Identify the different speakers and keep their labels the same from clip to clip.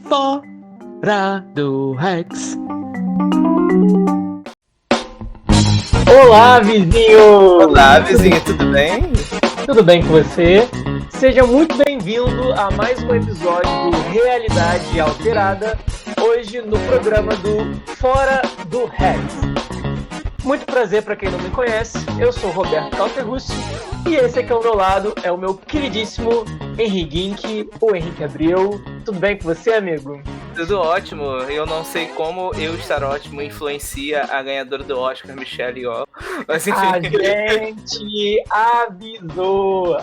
Speaker 1: Fora do Rex.
Speaker 2: Olá, vizinho!
Speaker 3: Olá, vizinho, tudo bem?
Speaker 2: Tudo bem com você? Seja muito bem-vindo a mais um episódio do Realidade Alterada, hoje no programa do Fora do Rex. Muito prazer para quem não me conhece, eu sou Roberto Calterrucci e esse aqui ao meu lado é o meu queridíssimo Henrique Gink, o Henrique Abreu. Tudo bem com você, amigo?
Speaker 3: Tudo ótimo. Eu não sei como eu estar ótimo influencia a ganhadora do Oscar, Michelle Yeoh. Mas enfim.
Speaker 2: A gente avisou.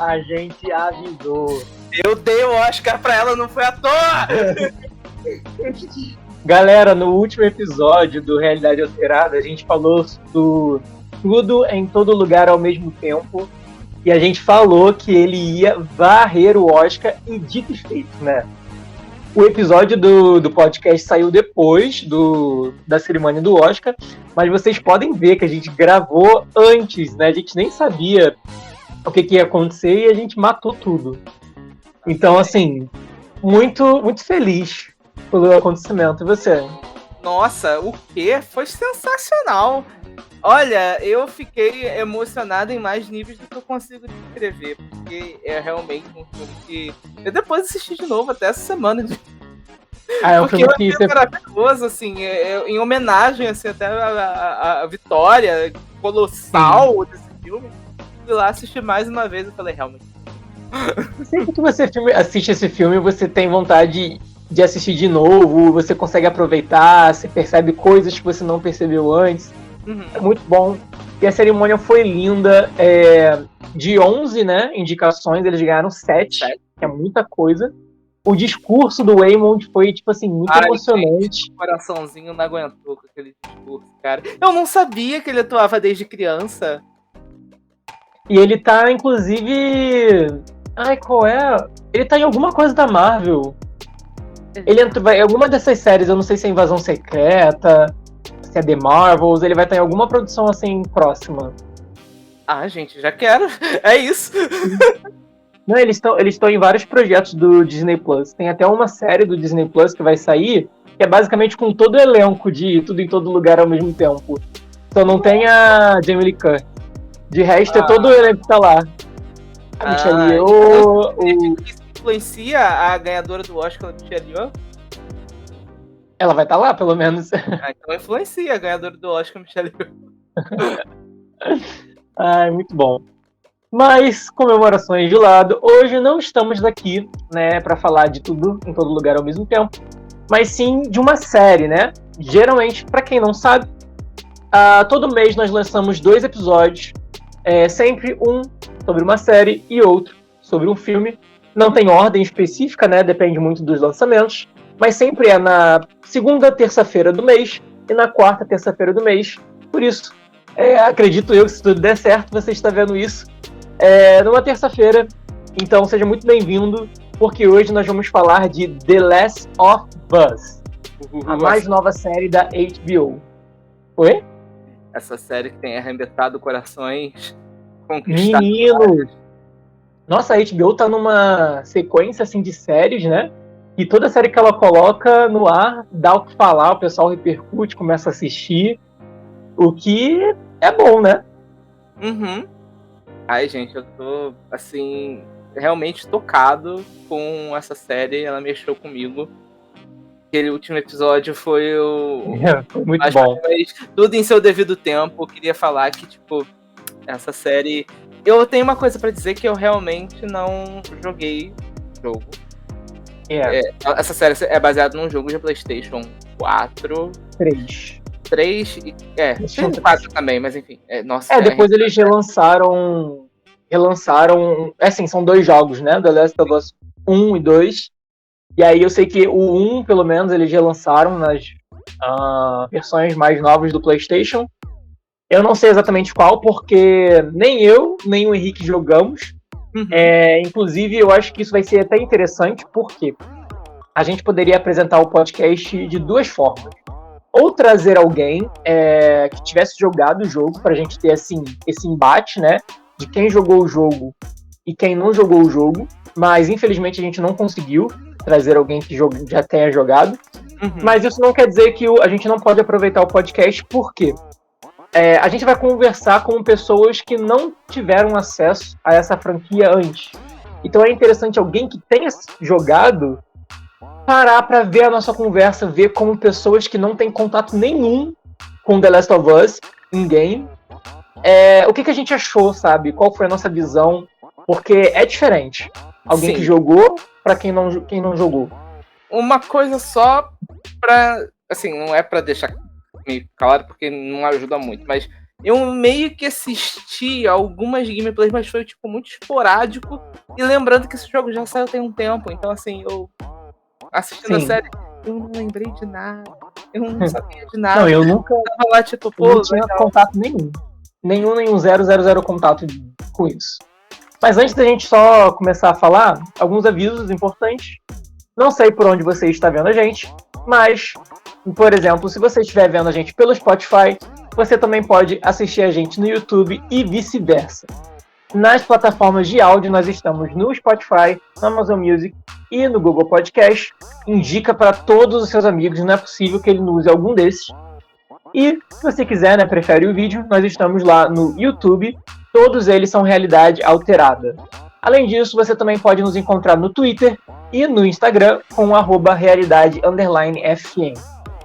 Speaker 3: Eu dei o Oscar pra ela, não foi à toa!
Speaker 2: Galera, no último episódio do Realidade Alterada, a gente falou do Tudo em Todo Lugar ao Mesmo Tempo. E a gente falou que ele ia varrer o Oscar e dito e feito, né? O episódio do podcast saiu depois da cerimônia do Oscar, mas vocês podem ver que a gente gravou antes, né? A gente nem sabia o que ia acontecer e a gente matou tudo. Então, assim, muito, muito feliz pelo acontecimento. E você?
Speaker 3: Nossa, o quê? Foi sensacional! Olha, eu fiquei emocionado em mais níveis do que eu consigo descrever, porque é realmente um filme que eu depois assisti de novo até essa semana.
Speaker 2: É um
Speaker 3: porque
Speaker 2: filme
Speaker 3: eu achei maravilhoso, assim, em homenagem assim, até a vitória colossal desse filme. Fui lá assistir mais uma vez e falei, realmente.
Speaker 2: Sempre que você assiste esse filme, você tem vontade de assistir de novo, você consegue aproveitar, você percebe coisas que você não percebeu antes. É muito bom. E a cerimônia foi linda. De 11, né, indicações, eles ganharam 7, que é muita coisa. O discurso do Waymond foi, tipo assim, muito emocionante.
Speaker 3: Gente, o coraçãozinho não aguentou com aquele discurso, cara. Eu não sabia que ele atuava desde criança.
Speaker 2: E ele tá, inclusive... Ai, qual é? Ele tá em alguma coisa da Marvel. Ele entrou em alguma dessas séries, eu não sei se é Invasão Secreta... se é The Marvels, ele vai estar em alguma produção assim próxima.
Speaker 3: Ah, gente, já quero. É isso.
Speaker 2: Não, eles estão em vários projetos do Disney Plus. Tem até uma série do Disney Plus que vai sair, que é basicamente com todo o elenco de Tudo em Todo Lugar ao mesmo tempo. Então não tem a Jamie Lee Curtis. De resto, é todo o elenco que tá lá. A Michelle Yeoh,
Speaker 3: Isso influencia a ganhadora do Oscar, a Michelle Yeoh?
Speaker 2: Ela vai estar lá, pelo menos.
Speaker 3: Então influencia a ganhadora do Oscar, Michelle Yeoh.
Speaker 2: Ai, muito bom. Mas, comemorações de lado, hoje não estamos aqui, né, para falar de Tudo em Todo Lugar ao mesmo tempo, mas sim de uma série, né? Geralmente, para quem não sabe, todo mês nós lançamos 2 episódios, sempre um sobre uma série e outro sobre um filme. Não tem ordem específica, né? Depende muito dos lançamentos. Mas sempre é na segunda terça-feira do mês e na quarta terça-feira do mês. Por isso, acredito eu que se tudo der certo, você está vendo isso numa terça-feira. Então seja muito bem-vindo, porque hoje nós vamos falar de The Last of Us, a mais nova série da HBO. Oi?
Speaker 3: Essa série que tem arrebentado corações, conquistado.
Speaker 2: Menino! Nossa, a HBO tá numa sequência assim, de séries, né? E toda série que ela coloca no ar dá o que falar, o pessoal repercute, começa a assistir, o que é bom, né?
Speaker 3: Ai, gente, eu tô, assim, realmente tocado com essa série, ela mexeu comigo. Aquele último episódio foi
Speaker 2: Foi muito bom.
Speaker 3: Tudo em seu devido tempo. Eu queria falar que, tipo, essa série... Eu tenho uma coisa pra dizer, que eu realmente não joguei o jogo. Essa série é baseada num jogo de PlayStation 4.
Speaker 2: 3
Speaker 3: e 4 também, mas enfim.
Speaker 2: Depois eles relançaram. Assim, são 2 jogos, né? The Last of Us 1 e 2. E aí eu sei que o 1, pelo menos, eles relançaram nas versões mais novas do PlayStation. Eu não sei exatamente qual, porque nem eu, nem o Henrique jogamos. Inclusive, eu acho que isso vai ser até interessante, porque a gente poderia apresentar o podcast de 2 formas. Ou trazer alguém que tivesse jogado o jogo, pra gente ter assim, esse embate, né? De quem jogou o jogo e quem não jogou o jogo. Mas, infelizmente, a gente não conseguiu. trazer alguém que já tenha jogado. Mas isso não quer dizer que a gente não pode aproveitar o podcast, por quê? A gente vai conversar com pessoas que não tiveram acesso a essa franquia antes. Então é interessante alguém que tenha jogado parar para ver a nossa conversa, ver como pessoas que não têm contato nenhum com The Last of Us em game, o que a gente achou, sabe? Qual foi a nossa visão? Porque é diferente. Alguém que jogou para quem não jogou.
Speaker 3: Uma coisa só pra... Assim, não é pra deixar meio claro, porque não ajuda muito, mas eu meio que assisti algumas gameplays, mas foi, tipo, muito esporádico. E lembrando que esse jogo já saiu tem um tempo, então, assim, eu assistindo a série, eu não lembrei de nada. Eu não sabia de nada.
Speaker 2: Não, eu nunca...
Speaker 3: tava lá, tipo,
Speaker 2: eu não tinha contato nenhum. Nenhum 000 contato com isso. Mas antes da gente só começar a falar, alguns avisos importantes. Não sei por onde você está vendo a gente, mas, por exemplo, se você estiver vendo a gente pelo Spotify, você também pode assistir a gente no YouTube e vice-versa. Nas plataformas de áudio, nós estamos no Spotify, no Amazon Music e no Google Podcast. Indica para todos os seus amigos, não é possível que ele não use algum desses. E, se você quiser, né, prefere o vídeo, nós estamos lá no YouTube. Todos eles são realidade alterada. Além disso, você também pode nos encontrar no Twitter e no Instagram com @realidade_fm.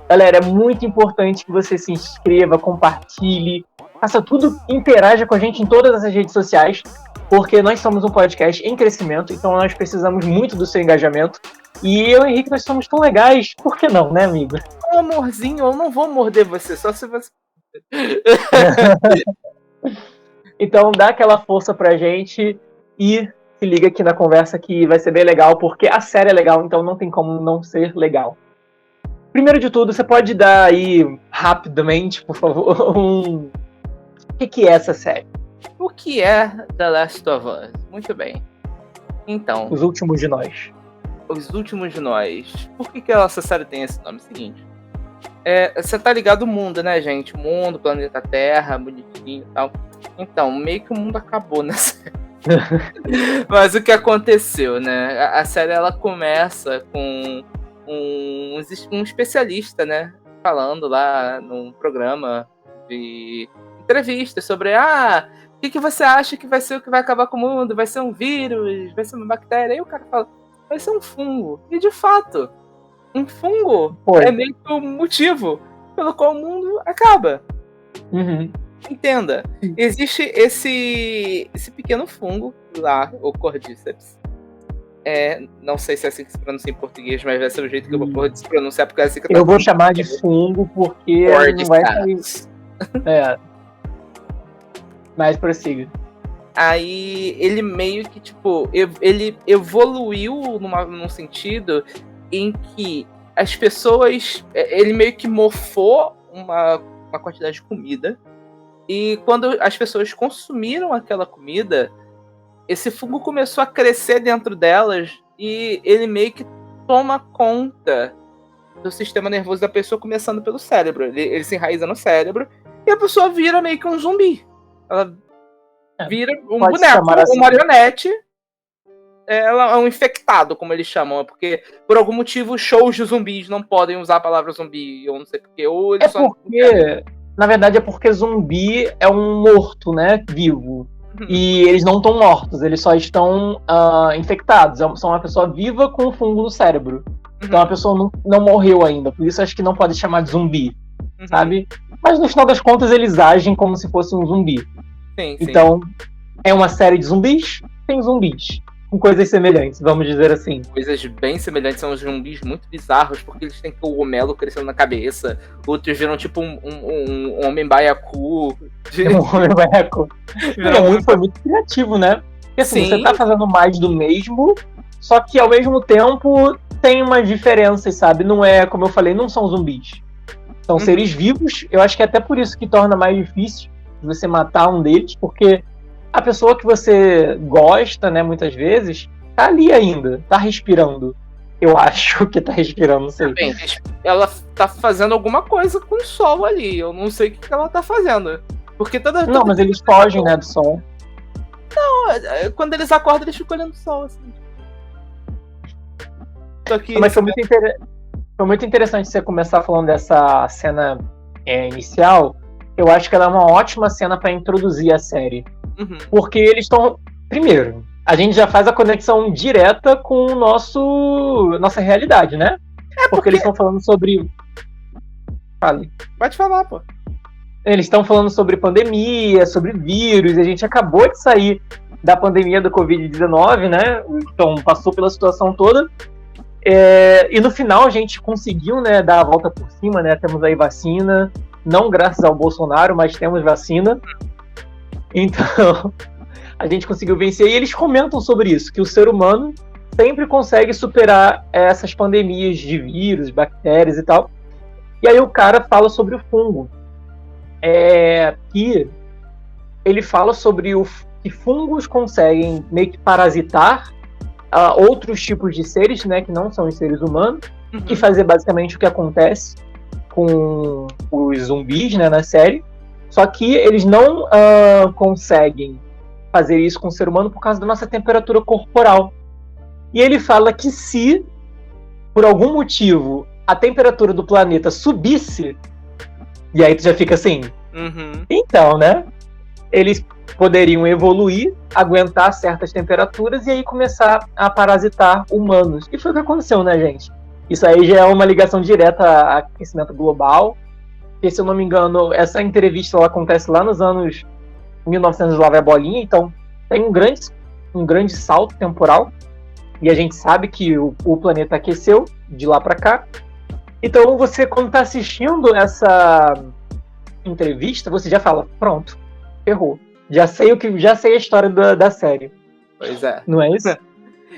Speaker 2: Galera, é muito importante que você se inscreva, compartilhe, faça tudo, interaja com a gente em todas essas redes sociais, porque nós somos um podcast em crescimento, então nós precisamos muito do seu engajamento. E eu e o Henrique, nós somos tão legais, por que não, né, amigo?
Speaker 3: Amorzinho, eu não vou morder você, só se você...
Speaker 2: Então dá aquela força pra gente e se liga aqui na conversa que vai ser bem legal, porque a série é legal, então não tem como não ser legal. Primeiro de tudo, você pode dar aí, rapidamente, por favor, o que é essa série?
Speaker 3: O que é The Last of Us? Muito bem. Então...
Speaker 2: Os Últimos de Nós.
Speaker 3: Os Últimos de Nós. Por que essa série tem esse nome? Seguinte. Você tá ligado ao mundo, né, gente? O mundo, planeta Terra, bonitinho e tal. Então, meio que o mundo acabou nessa... Mas o que aconteceu, né? A série, ela começa com um especialista, né? Falando lá num programa de entrevista sobre o que você acha que vai ser o que vai acabar com o mundo? Vai ser um vírus? Vai ser uma bactéria? Aí o cara fala, vai ser um fungo. E de fato, um fungo é meio que o motivo pelo qual o mundo acaba. Entenda, existe esse pequeno fungo lá, o Cordyceps. Não sei se é assim que se pronuncia em português, mas vai ser o jeito que eu vou pronunciar, porque é assim que
Speaker 2: eu vou chamar de fungo, porque não vai sair. Mas prossiga.
Speaker 3: Aí ele meio que, tipo, ele evoluiu num sentido em que as pessoas... Ele meio que morfou uma quantidade de comida. E quando as pessoas consumiram aquela comida, esse fungo começou a crescer dentro delas e ele meio que toma conta do sistema nervoso da pessoa, começando pelo cérebro. Ele se enraiza no cérebro e a pessoa vira meio que um zumbi. Ela vira um boneco, assim, uma marionete. Ela é um infectado, como eles chamam, porque por algum motivo shows de zumbis não podem usar a palavra zumbi, eu não sei porquê. Ou eles
Speaker 2: na verdade é porque zumbi é um morto, né, vivo. E eles não estão mortos, eles só estão infectados. São uma pessoa viva com um fungo no cérebro. Então a pessoa não morreu ainda, por isso acho que não pode chamar de zumbi, sabe? Mas no final das contas eles agem como se fosse um zumbi.
Speaker 3: Sim.
Speaker 2: Então é uma série de zumbis, tem zumbis. Com coisas semelhantes, vamos dizer assim.
Speaker 3: Coisas bem semelhantes, são uns zumbis muito bizarros, porque eles têm cogumelo crescendo na cabeça, outros viram tipo um homem baiacu.
Speaker 2: Um homem baiacu. Foi muito criativo, né? Porque assim, você tá fazendo mais do mesmo, só que ao mesmo tempo tem umas diferenças, sabe? Não é, como eu falei, não são zumbis. São seres vivos, eu acho que é até por isso que torna mais difícil você matar um deles, porque a pessoa que você gosta, né, muitas vezes, tá ali ainda, tá respirando. Eu acho que tá respirando, não sei.
Speaker 3: Bem, ela tá fazendo alguma coisa com o sol ali, eu não sei o que ela tá fazendo. Porque
Speaker 2: Não, mas eles fogem, né, do sol.
Speaker 3: Não, quando eles acordam, eles ficam olhando o sol, assim. tô aqui.
Speaker 2: Mas foi muito interessante você começar falando dessa cena inicial. Eu acho que ela é uma ótima cena para introduzir a série.
Speaker 3: Uhum.
Speaker 2: Porque eles estão... Primeiro, a gente já faz a conexão direta com nossa realidade, né? Porque eles estão falando sobre... Fale.
Speaker 3: Pode falar, pô.
Speaker 2: Eles estão falando sobre pandemia, sobre vírus. A gente acabou de sair da pandemia do Covid-19, né? Então, passou pela situação toda. E no final a gente conseguiu, né, dar a volta por cima, né? Temos aí vacina. Não graças ao Bolsonaro, mas temos vacina. Então, a gente conseguiu vencer. E eles comentam sobre isso, que o ser humano sempre consegue superar essas pandemias de vírus, bactérias e tal. E aí o cara fala sobre o fungo. Que ele fala sobre que fungos conseguem meio que parasitar outros tipos de seres, né, que não são os seres humanos, e fazer basicamente o que acontece com os zumbis, né, na série. Só que eles não conseguem fazer isso com o ser humano por causa da nossa temperatura corporal. E ele fala que se, por algum motivo, a temperatura do planeta subisse, e aí tu já fica assim, então, né, eles poderiam evoluir, aguentar certas temperaturas e aí começar a parasitar humanos. E foi o que aconteceu, né, gente? Isso aí já é uma ligação direta a aquecimento global. Porque, se eu não me engano, essa entrevista ela acontece lá nos anos 1900 lá vai bolinha, então tem um grande salto temporal. E a gente sabe que o planeta aqueceu de lá para cá. Então você, quando está assistindo essa entrevista, você já fala, pronto, errou. Já sei a história da série.
Speaker 3: Pois é.
Speaker 2: Não é isso?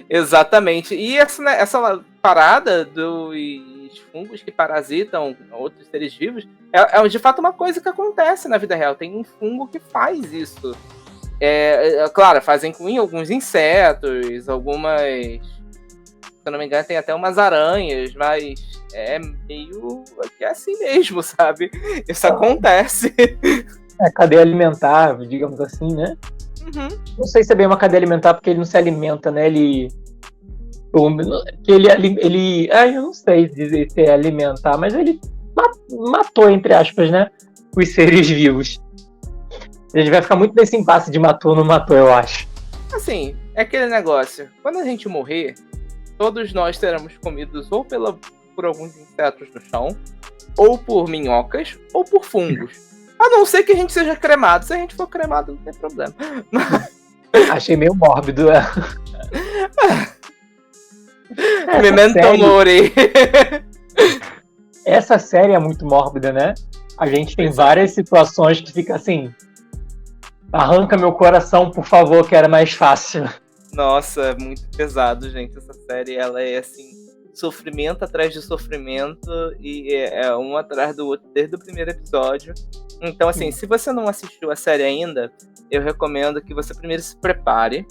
Speaker 3: Exatamente. E essa parada dos fungos que parasitam outros seres vivos é de fato uma coisa que acontece na vida real. Tem um fungo que faz isso. Claro, fazem com alguns insetos, algumas... Se eu não me engano, tem até umas aranhas, mas é meio que é assim mesmo, sabe? Isso acontece.
Speaker 2: Cadeia alimentar, digamos assim, né? Não sei se é bem uma cadeia alimentar, porque ele não se alimenta, né? Eu não sei dizer se é alimentar, mas ele matou, entre aspas, né? Os seres vivos. A gente vai ficar muito nesse impasse de matou ou não matou, eu acho.
Speaker 3: Assim, é aquele negócio. Quando a gente morrer, todos nós seremos comidos ou por alguns insetos no chão, ou por minhocas, ou por fungos. A não ser que a gente seja cremado. Se a gente for cremado, não tem problema.
Speaker 2: Achei meio mórbido.
Speaker 3: Memento mori.
Speaker 2: Essa série é muito mórbida, né? A gente tem várias situações que fica assim... Arranca meu coração, por favor, que era mais fácil.
Speaker 3: Nossa, é muito pesado, gente. Essa série, ela é assim... Sofrimento atrás de sofrimento. E é um atrás do outro, desde o primeiro episódio. Então, assim, se você não assistiu a série ainda, eu recomendo que você primeiro se prepare.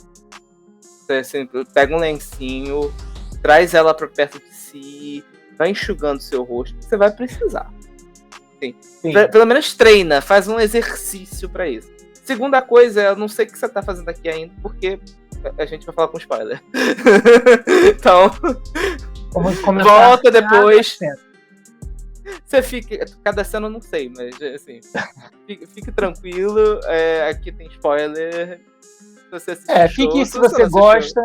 Speaker 3: Você, assim, pega um lencinho, traz ela pra perto de si, vai enxugando seu rosto, você vai precisar. Sim. Pelo menos treina, faz um exercício pra isso. Segunda coisa, eu não sei o que você tá fazendo aqui ainda, porque a gente vai falar com spoiler. Então, volta depois. Você fica... Cada cena eu não sei, mas assim, fique tranquilo, aqui tem spoiler. Se você
Speaker 2: fique se você gosta.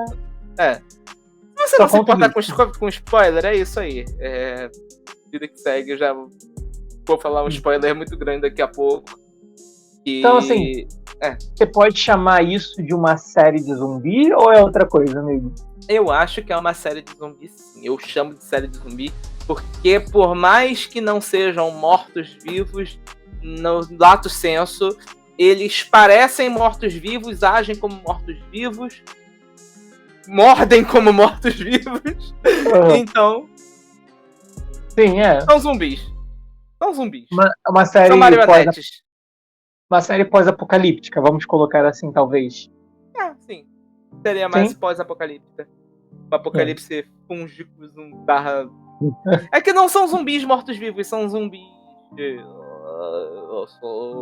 Speaker 3: Se você não se importar com spoiler, é isso aí. Vida que segue, eu já vou falar um spoiler muito grande daqui a pouco.
Speaker 2: Então, assim, você pode chamar isso de uma série de zumbi ou é outra coisa, amigo?
Speaker 3: Eu acho que é uma série de zumbi, sim. Eu chamo de série de zumbi porque, por mais que não sejam mortos-vivos, no lato sensu, eles parecem mortos-vivos, agem como mortos-vivos, mordem como mortos-vivos. Então...
Speaker 2: Sim,
Speaker 3: São zumbis. São zumbis.
Speaker 2: Uma série
Speaker 3: são marionetes.
Speaker 2: Uma série pós-apocalíptica, vamos colocar assim, talvez.
Speaker 3: Sim. Seria mais pós-apocalíptica. Um apocalipse fúngico barra... É que não são zumbis mortos-vivos, são zumbis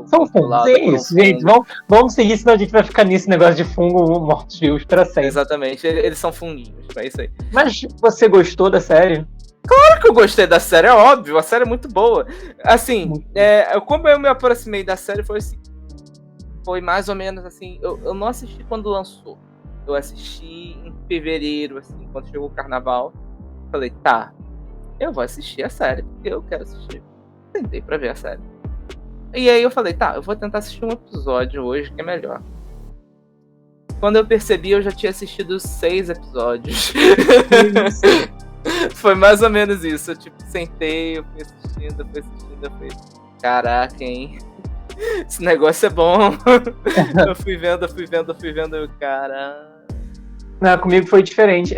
Speaker 2: São fungos, é isso, gente. Vamos seguir, senão a gente vai ficar nesse negócio de fungo mortos-vivos pra sempre.
Speaker 3: Exatamente, eles são funguinhos, é isso aí.
Speaker 2: Mas você gostou da série?
Speaker 3: Claro que eu gostei da série, é óbvio, a série é muito boa. Assim, como eu me aproximei da série foi assim, foi mais ou menos assim, eu não assisti quando lançou. Eu assisti em fevereiro, assim, quando chegou o carnaval. Falei, tá, eu vou assistir a série, porque eu quero assistir. Tentei pra ver a série. E aí eu falei, tá, eu vou tentar assistir um episódio hoje, que é melhor. Quando eu percebi, eu já tinha assistido 6 episódios. Foi mais ou menos isso. Eu tipo, sentei, eu fui assistindo, eu fui... Caraca, hein? Esse negócio é bom. Eu fui vendo, cara...
Speaker 2: Não, comigo foi diferente.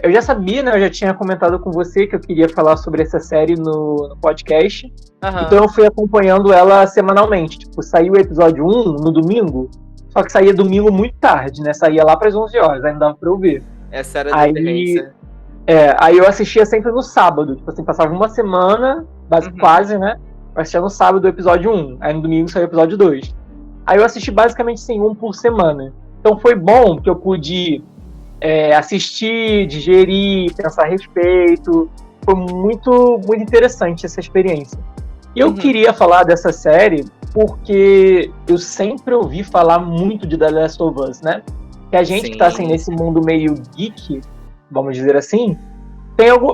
Speaker 2: Eu já sabia, né? Eu já tinha comentado com você que eu queria falar sobre essa série no podcast. Uhum. Então eu fui acompanhando ela semanalmente. Tipo, saiu o episódio 1 no domingo, só que saía domingo muito tarde, né? Saía lá pras 11 horas, aí não dava pra eu ver.
Speaker 3: Essa era a diferença.
Speaker 2: Aí eu assistia sempre no sábado. Tipo assim, passava uma semana, quase, né? Eu assistia no sábado o episódio 1. Aí no domingo saiu o episódio 2. Aí eu assisti basicamente assim, um por semana. Então foi bom que eu pude assistir, digerir, pensar a respeito. Foi muito, muito interessante essa experiência. E eu queria falar dessa série porque eu sempre ouvi falar muito de The Last of Us, né? Que a gente que tá assim, nesse mundo meio geek, vamos dizer assim,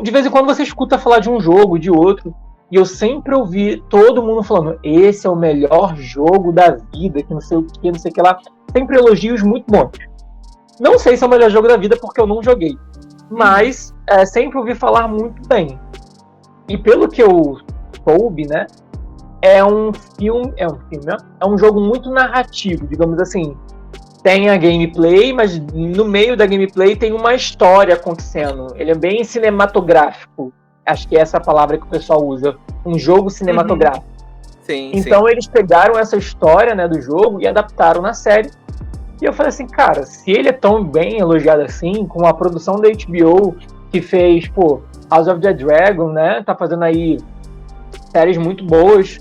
Speaker 2: de vez em quando você escuta falar de um jogo, de outro, e eu sempre ouvi todo mundo falando, esse é o melhor jogo da vida, que não sei o que lá. Sempre elogios muito bons. Não sei se é o melhor jogo da vida porque eu não joguei, mas sempre ouvi falar muito bem. E pelo que eu soube, né, é um jogo muito narrativo, digamos assim. Tem a gameplay, mas no meio da gameplay tem uma história acontecendo. Ele é bem cinematográfico. Acho que é essa a palavra que o pessoal usa. Um jogo cinematográfico.
Speaker 3: Sim,
Speaker 2: então eles pegaram essa história, né, do jogo e adaptaram na série. E eu falei assim, cara, se ele é tão bem elogiado assim, com a produção da HBO, que fez, House of the Dragon, né, tá fazendo aí séries muito boas.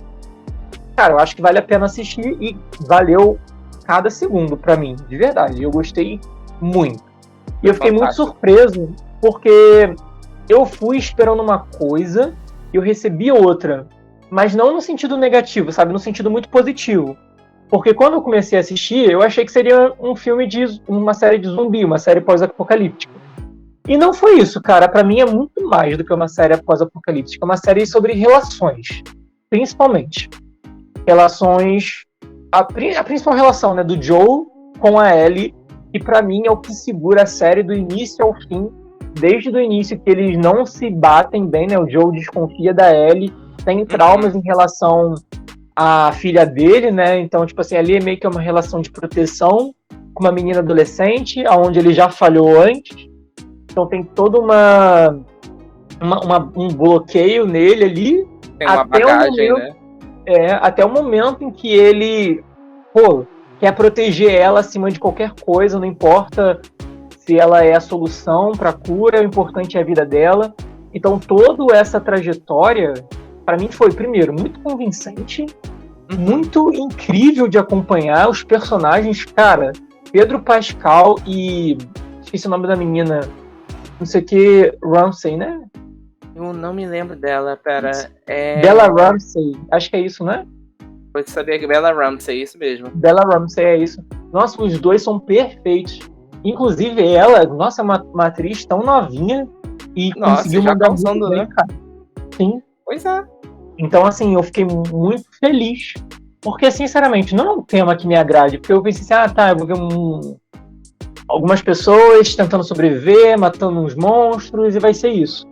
Speaker 2: Cara, eu acho que vale a pena assistir e valeu cada segundo pra mim, de verdade. Eu gostei muito. E eu fiquei muito surpreso, porque eu fui esperando uma coisa e eu recebi outra. Mas não no sentido negativo, sabe? No sentido muito positivo. Porque quando eu comecei a assistir, eu achei que seria um filme de uma série de zumbi, uma série pós-apocalíptica. E não foi isso, cara. Pra mim é muito mais do que uma série pós-apocalíptica. É uma série sobre relações, principalmente. Relações... A principal relação, né, do Joel com a Ellie, que pra mim é o que segura a série do início ao fim. Desde o início que eles não se batem bem, né? O Joel desconfia da Ellie, tem traumas em relação à filha dele, né? Então, tipo assim, ali é meio que uma relação de proteção com uma menina adolescente, onde ele já falhou antes. Então tem todo um bloqueio nele ali.
Speaker 3: Tem uma bagagem, né?
Speaker 2: Até o momento em que ele quer proteger ela acima de qualquer coisa, não importa se ela é a solução para a cura, o importante é a vida dela. Então toda essa trajetória, para mim, foi, primeiro, muito convincente, muito incrível de acompanhar os personagens. Cara, Pedro Pascal e... esqueci o nome da menina, não sei o que, Ramsey, né?
Speaker 3: Eu não me lembro dela, pera.
Speaker 2: Bella Ramsey, acho que é isso, né?
Speaker 3: Pode saber que Bella Ramsey, é isso mesmo.
Speaker 2: Bella Ramsey, é isso. Nossa, os dois são perfeitos. Inclusive ela, nossa, é uma atriz tão novinha e conseguiu mandar muito bem,
Speaker 3: né,
Speaker 2: cara. Sim.
Speaker 3: Pois é.
Speaker 2: Então, assim, eu fiquei muito feliz. Porque, sinceramente, não é um tema que me agrade. Porque eu pensei assim, eu vou ver algumas pessoas tentando sobreviver, matando uns monstros, e vai ser isso.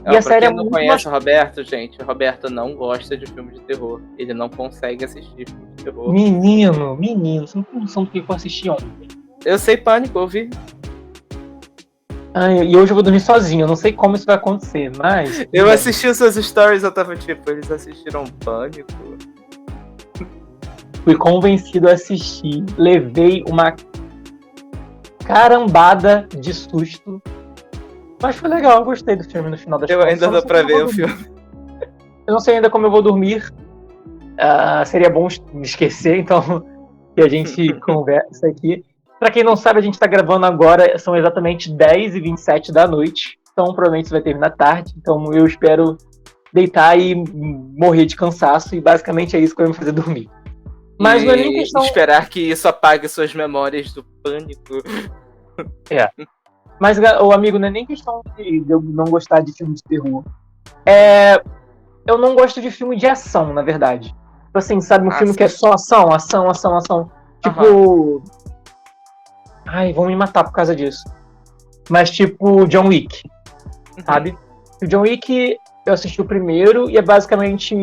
Speaker 3: E a série não conhece o Roberto, gente, o Roberto não gosta de filme de terror. Ele não consegue assistir filme de terror.
Speaker 2: Menino, você não tem noção do que eu assisti ontem.
Speaker 3: Eu sei, Pânico, eu vi.
Speaker 2: E hoje eu vou dormir sozinho, eu não sei como isso vai acontecer, mas...
Speaker 3: Eu assisti os seus stories, eu tava tipo, eles assistiram Pânico?
Speaker 2: Fui convencido a assistir, levei uma carambada de susto. Mas foi legal, eu gostei do filme no final das contas.
Speaker 3: Eu ainda dá pra ver o filme.
Speaker 2: Eu não sei ainda como eu vou dormir, seria bom esquecer, então, que a gente conversa aqui. Pra quem não sabe, a gente tá gravando agora, são exatamente 10h27 da noite, então provavelmente isso vai terminar tarde, então eu espero deitar e morrer de cansaço, e basicamente é isso que eu vou fazer dormir. Mas não é nem questão...
Speaker 3: esperar que isso apague suas memórias do pânico.
Speaker 2: Mas, o amigo, não é nem questão de eu não gostar de filme de terror. Eu não gosto de filme de ação, na verdade. Tipo assim, sabe, um filme que é só ação. Tipo... Ai, vão me matar por causa disso. Mas tipo John Wick, sabe? O John Wick, eu assisti o primeiro e é basicamente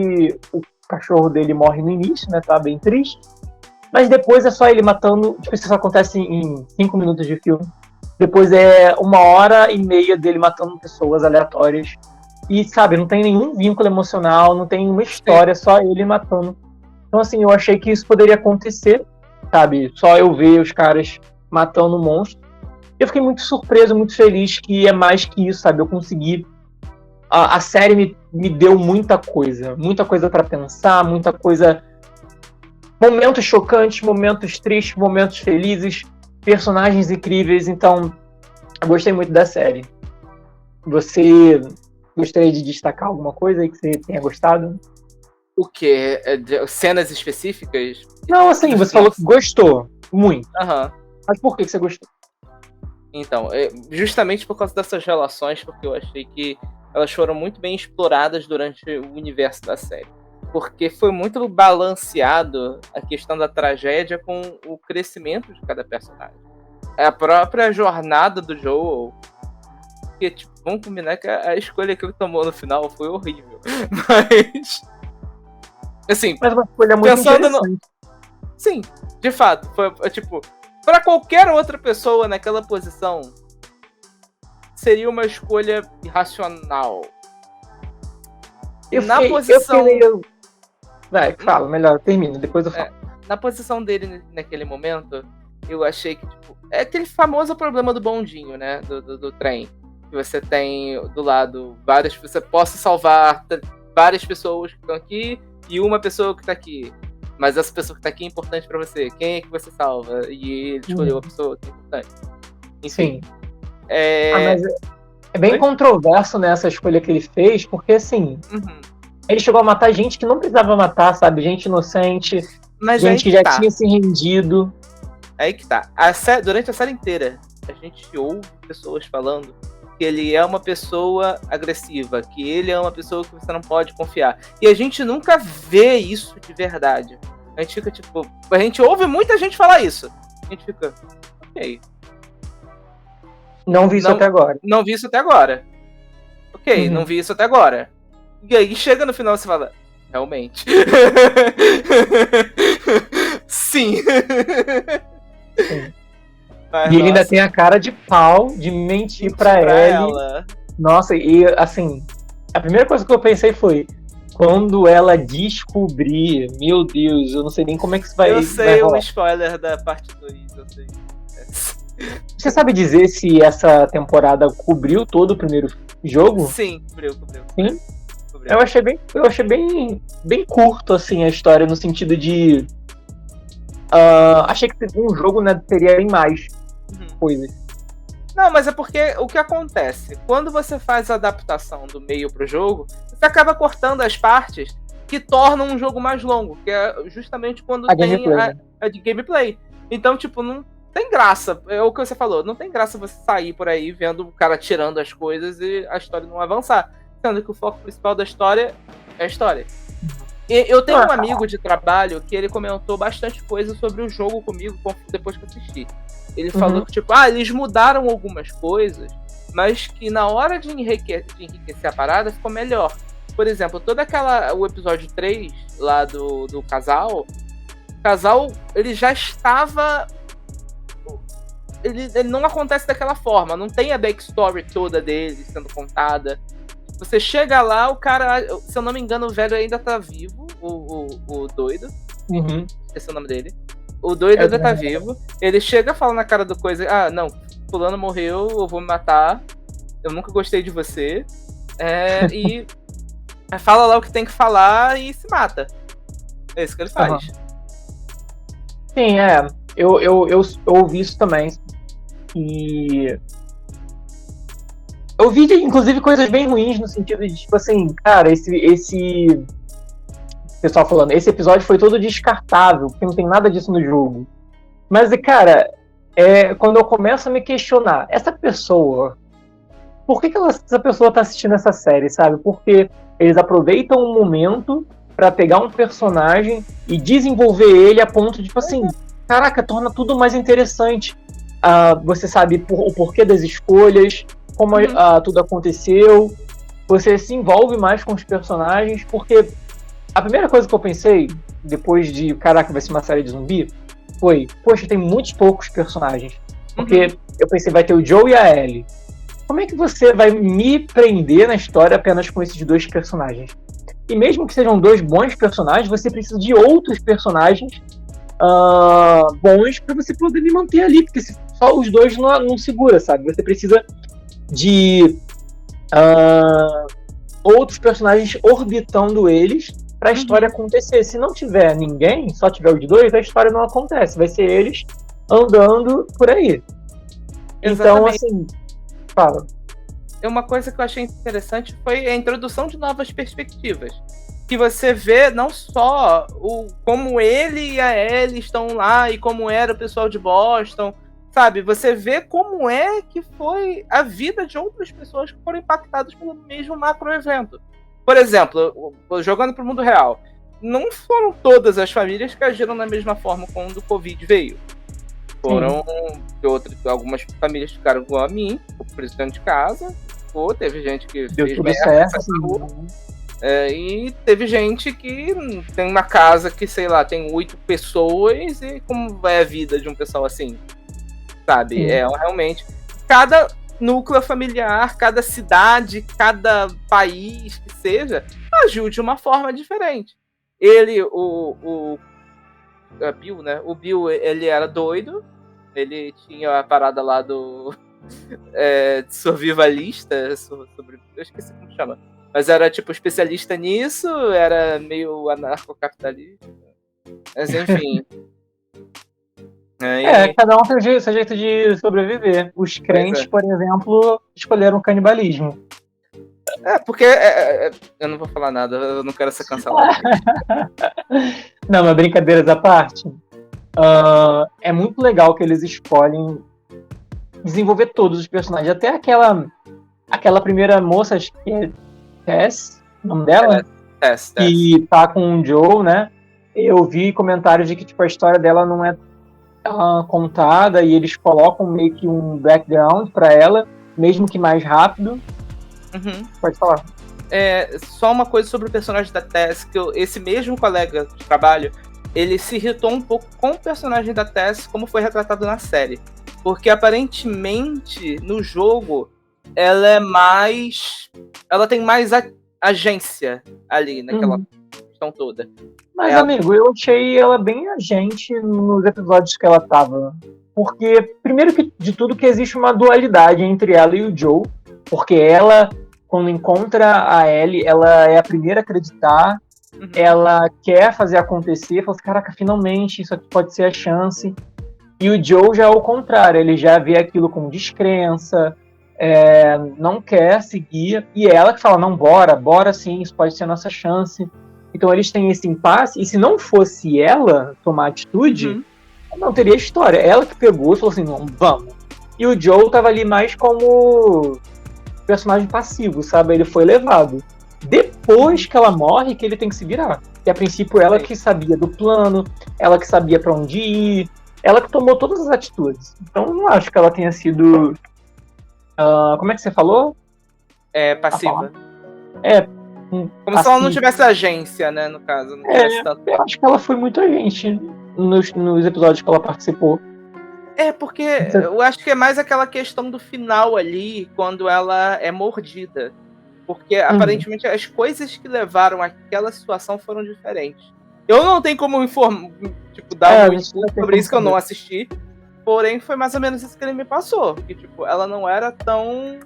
Speaker 2: o cachorro dele morre no início, né? Tá bem triste. Mas depois é só ele matando... Tipo, isso só acontece em 5 minutos de filme. Depois é 1h30 dele matando pessoas aleatórias. E, sabe, não tem nenhum vínculo emocional, não tem uma história, só ele matando. Então, assim, eu achei que isso poderia acontecer, sabe? Só eu ver os caras matando o monstro. Eu fiquei muito surpreso, muito feliz que é mais que isso, sabe? Eu consegui... A série me deu muita coisa pra pensar, muita coisa... Momentos chocantes, momentos tristes, momentos felizes, personagens incríveis, então eu gostei muito da série. Você gostaria de destacar alguma coisa aí que você tenha gostado?
Speaker 3: O quê? Cenas específicas?
Speaker 2: Não, assim, você falou que gostou muito. Mas por que você gostou?
Speaker 3: Então, justamente por causa dessas relações, porque eu achei que elas foram muito bem exploradas durante o universo da série. Porque foi muito balanceado a questão da tragédia com o crescimento de cada personagem. A própria jornada do Joel, que, tipo, vamos combinar que a escolha que ele tomou no final foi horrível. Mas... assim,
Speaker 2: mas uma escolha muito interessante.
Speaker 3: Sim, de fato. Foi, tipo, pra qualquer outra pessoa naquela posição, seria uma escolha irracional.
Speaker 2: Vai, fala, melhor, termina, depois eu falo.
Speaker 3: Na posição dele naquele momento, eu achei que, tipo, é aquele famoso problema do bondinho, né? Do trem. Que você tem do lado você possa salvar várias pessoas que estão aqui e uma pessoa que tá aqui. Mas essa pessoa que tá aqui é importante pra você. Quem é que você salva? E ele escolheu a pessoa que é importante. Enfim.
Speaker 2: Mas é bem controverso nessa escolha que ele fez, porque assim... Ele chegou a matar gente que não precisava matar, sabe? Gente inocente,
Speaker 3: mas
Speaker 2: gente que já tinha se rendido.
Speaker 3: Aí que tá. Durante a série inteira, a gente ouve pessoas falando que ele é uma pessoa agressiva, que ele é uma pessoa que você não pode confiar. E a gente nunca vê isso de verdade. A gente fica tipo... A gente ouve muita gente falar isso. A gente fica... Ok.
Speaker 2: Não vi isso até agora.
Speaker 3: Não vi isso até agora. Ok, não vi isso até agora. E aí chega no final e você fala... Realmente. Sim.
Speaker 2: Mas, e ele ainda tem a cara de pau de mentir pra ela. Nossa, e assim, a primeira coisa que eu pensei foi, quando ela descobrir, meu Deus, eu não sei nem como é que isso vai...
Speaker 3: Eu sei o spoiler da parte 2, eu sei.
Speaker 2: Você sabe dizer se essa temporada cobriu todo o primeiro jogo?
Speaker 3: Sim, cobriu.
Speaker 2: Sim? Eu achei bem curto, assim, a história, no sentido de... achei que um jogo, né, teria bem mais coisas.
Speaker 3: Não, mas é porque o que acontece? Quando você faz a adaptação do meio pro jogo, você acaba cortando as partes que tornam um jogo mais longo, que é justamente quando tem a de gameplay. Então, tipo, não tem graça. É o que você falou, não tem graça você sair por aí vendo o cara tirando as coisas e a história não avançar. Sendo que o foco principal da história é a história. E eu tenho um amigo de trabalho que ele comentou bastante coisa sobre o jogo comigo depois que eu assisti. Ele falou que, tipo, eles mudaram algumas coisas, mas que na hora de enriquecer a parada ficou melhor. Por exemplo, o episódio 3 lá do casal, o casal, ele já estava... Ele não acontece daquela forma, não tem a backstory toda dele sendo contada. Você chega lá, o cara, se eu não me engano, o velho ainda tá vivo, o doido. Esse é o nome dele. O doido ainda tá vivo. Ele chega, fala na cara do coisa, não, fulano morreu, eu vou me matar. Eu nunca gostei de você. E fala lá o que tem que falar e se mata. É isso que ele faz.
Speaker 2: Sim, eu ouvi isso também. E eu vi, inclusive, coisas bem ruins no sentido de, tipo assim, cara, esse pessoal falando, esse episódio foi todo descartável, porque não tem nada disso no jogo. Mas, cara, quando eu começo a me questionar, essa pessoa, por que essa pessoa tá assistindo essa série, sabe? Porque eles aproveitam um momento pra pegar um personagem e desenvolver ele a ponto de, tipo assim, caraca, torna tudo mais interessante. Você sabe o porquê das escolhas, como tudo aconteceu, você se envolve mais com os personagens, porque a primeira coisa que eu pensei, depois de, caraca, vai ser uma série de zumbi, foi, poxa, tem muitos poucos personagens. Porque eu pensei, vai ter o Joe e a Ellie. Como é que você vai me prender na história apenas com esses dois personagens? E mesmo que sejam dois bons personagens, você precisa de outros personagens bons para você poder me manter ali, porque só os dois não segura, sabe? Você precisa de outros personagens orbitando eles para a história acontecer. Se não tiver ninguém, só tiver os dois, a história não acontece. Vai ser eles andando por aí.
Speaker 3: Exatamente.
Speaker 2: Então, assim, fala.
Speaker 3: Uma coisa que eu achei interessante foi a introdução de novas perspectivas. Que você vê não só como ele e a Ellie estão lá e como era o pessoal de Boston, sabe? Você vê como é que foi a vida de outras pessoas que foram impactadas pelo mesmo macroevento. Por exemplo, jogando para o mundo real, não foram todas as famílias que agiram da mesma forma quando o Covid veio. Foram algumas famílias ficaram igual a mim, preso dentro de casa. Teve gente que
Speaker 2: deu
Speaker 3: fez
Speaker 2: tudo certo.
Speaker 3: E teve gente que tem uma casa que, sei lá, tem 8 pessoas e como vai a vida de um pessoal assim? Sabe? Realmente, cada núcleo familiar, cada cidade, cada país que seja, agiu de uma forma diferente. Ele, o Bill, né? O Bill, ele era doido, ele tinha a parada lá do survivalista, sobre, eu esqueci como chama, mas era tipo especialista nisso, era meio anarcocapitalista, mas enfim.
Speaker 2: Cada um tem seu jeito de sobreviver. Os crentes, por exemplo, escolheram o canibalismo.
Speaker 3: Porque eu não vou falar nada, eu não quero ser cancelado.
Speaker 2: Não, mas brincadeiras à parte, é muito legal que eles escolhem desenvolver todos os personagens. Até aquela primeira moça, acho que é Tess, o nome dela?
Speaker 3: Tess.
Speaker 2: Que tá com o Joe, né? Eu vi comentários de que tipo, a história dela não é contada e eles colocam meio que um background pra ela, mesmo que mais rápido. Pode falar.
Speaker 3: Só uma coisa sobre o personagem da Tess, que esse mesmo colega de trabalho, ele se irritou um pouco com o personagem da Tess, como foi retratado na série. Porque aparentemente, no jogo, ela tem mais agência ali, naquela questão toda.
Speaker 2: Mas, amigo, eu achei ela bem agente nos episódios que ela tava. Porque, primeiro de tudo, que existe uma dualidade entre ela e o Joe. Porque ela, quando encontra a Ellie, ela é a primeira a acreditar. Ela quer fazer acontecer. Fala assim, caraca, finalmente, isso aqui pode ser a chance. E o Joe já é o contrário. Ele já vê aquilo como descrença. Não quer seguir. E é ela que fala, não, bora sim, isso pode ser a nossa chance. Então eles têm esse impasse, e se não fosse ela tomar atitude, não teria história. Ela que pegou e falou assim, não, vamos. E o Joe tava ali mais como personagem passivo, sabe? Ele foi levado. Depois que ela morre, que ele tem que se virar. E a princípio ela que sabia do plano, ela que sabia pra onde ir, ela que tomou todas as atitudes. Então eu não acho que ela tenha sido... como é que você falou?
Speaker 3: Passiva. Como
Speaker 2: assim,
Speaker 3: se ela não tivesse agência, né, no caso. Não tivesse tanto...
Speaker 2: Eu acho que ela foi muito agente nos episódios que ela participou.
Speaker 3: Porque eu acho que é mais aquela questão do final ali, quando ela é mordida. Porque aparentemente as coisas que levaram àquela situação foram diferentes. Eu não tenho como dar muito sobre isso, que eu não assisti. Porém, foi mais ou menos isso que ele me passou. Que, ela não era tão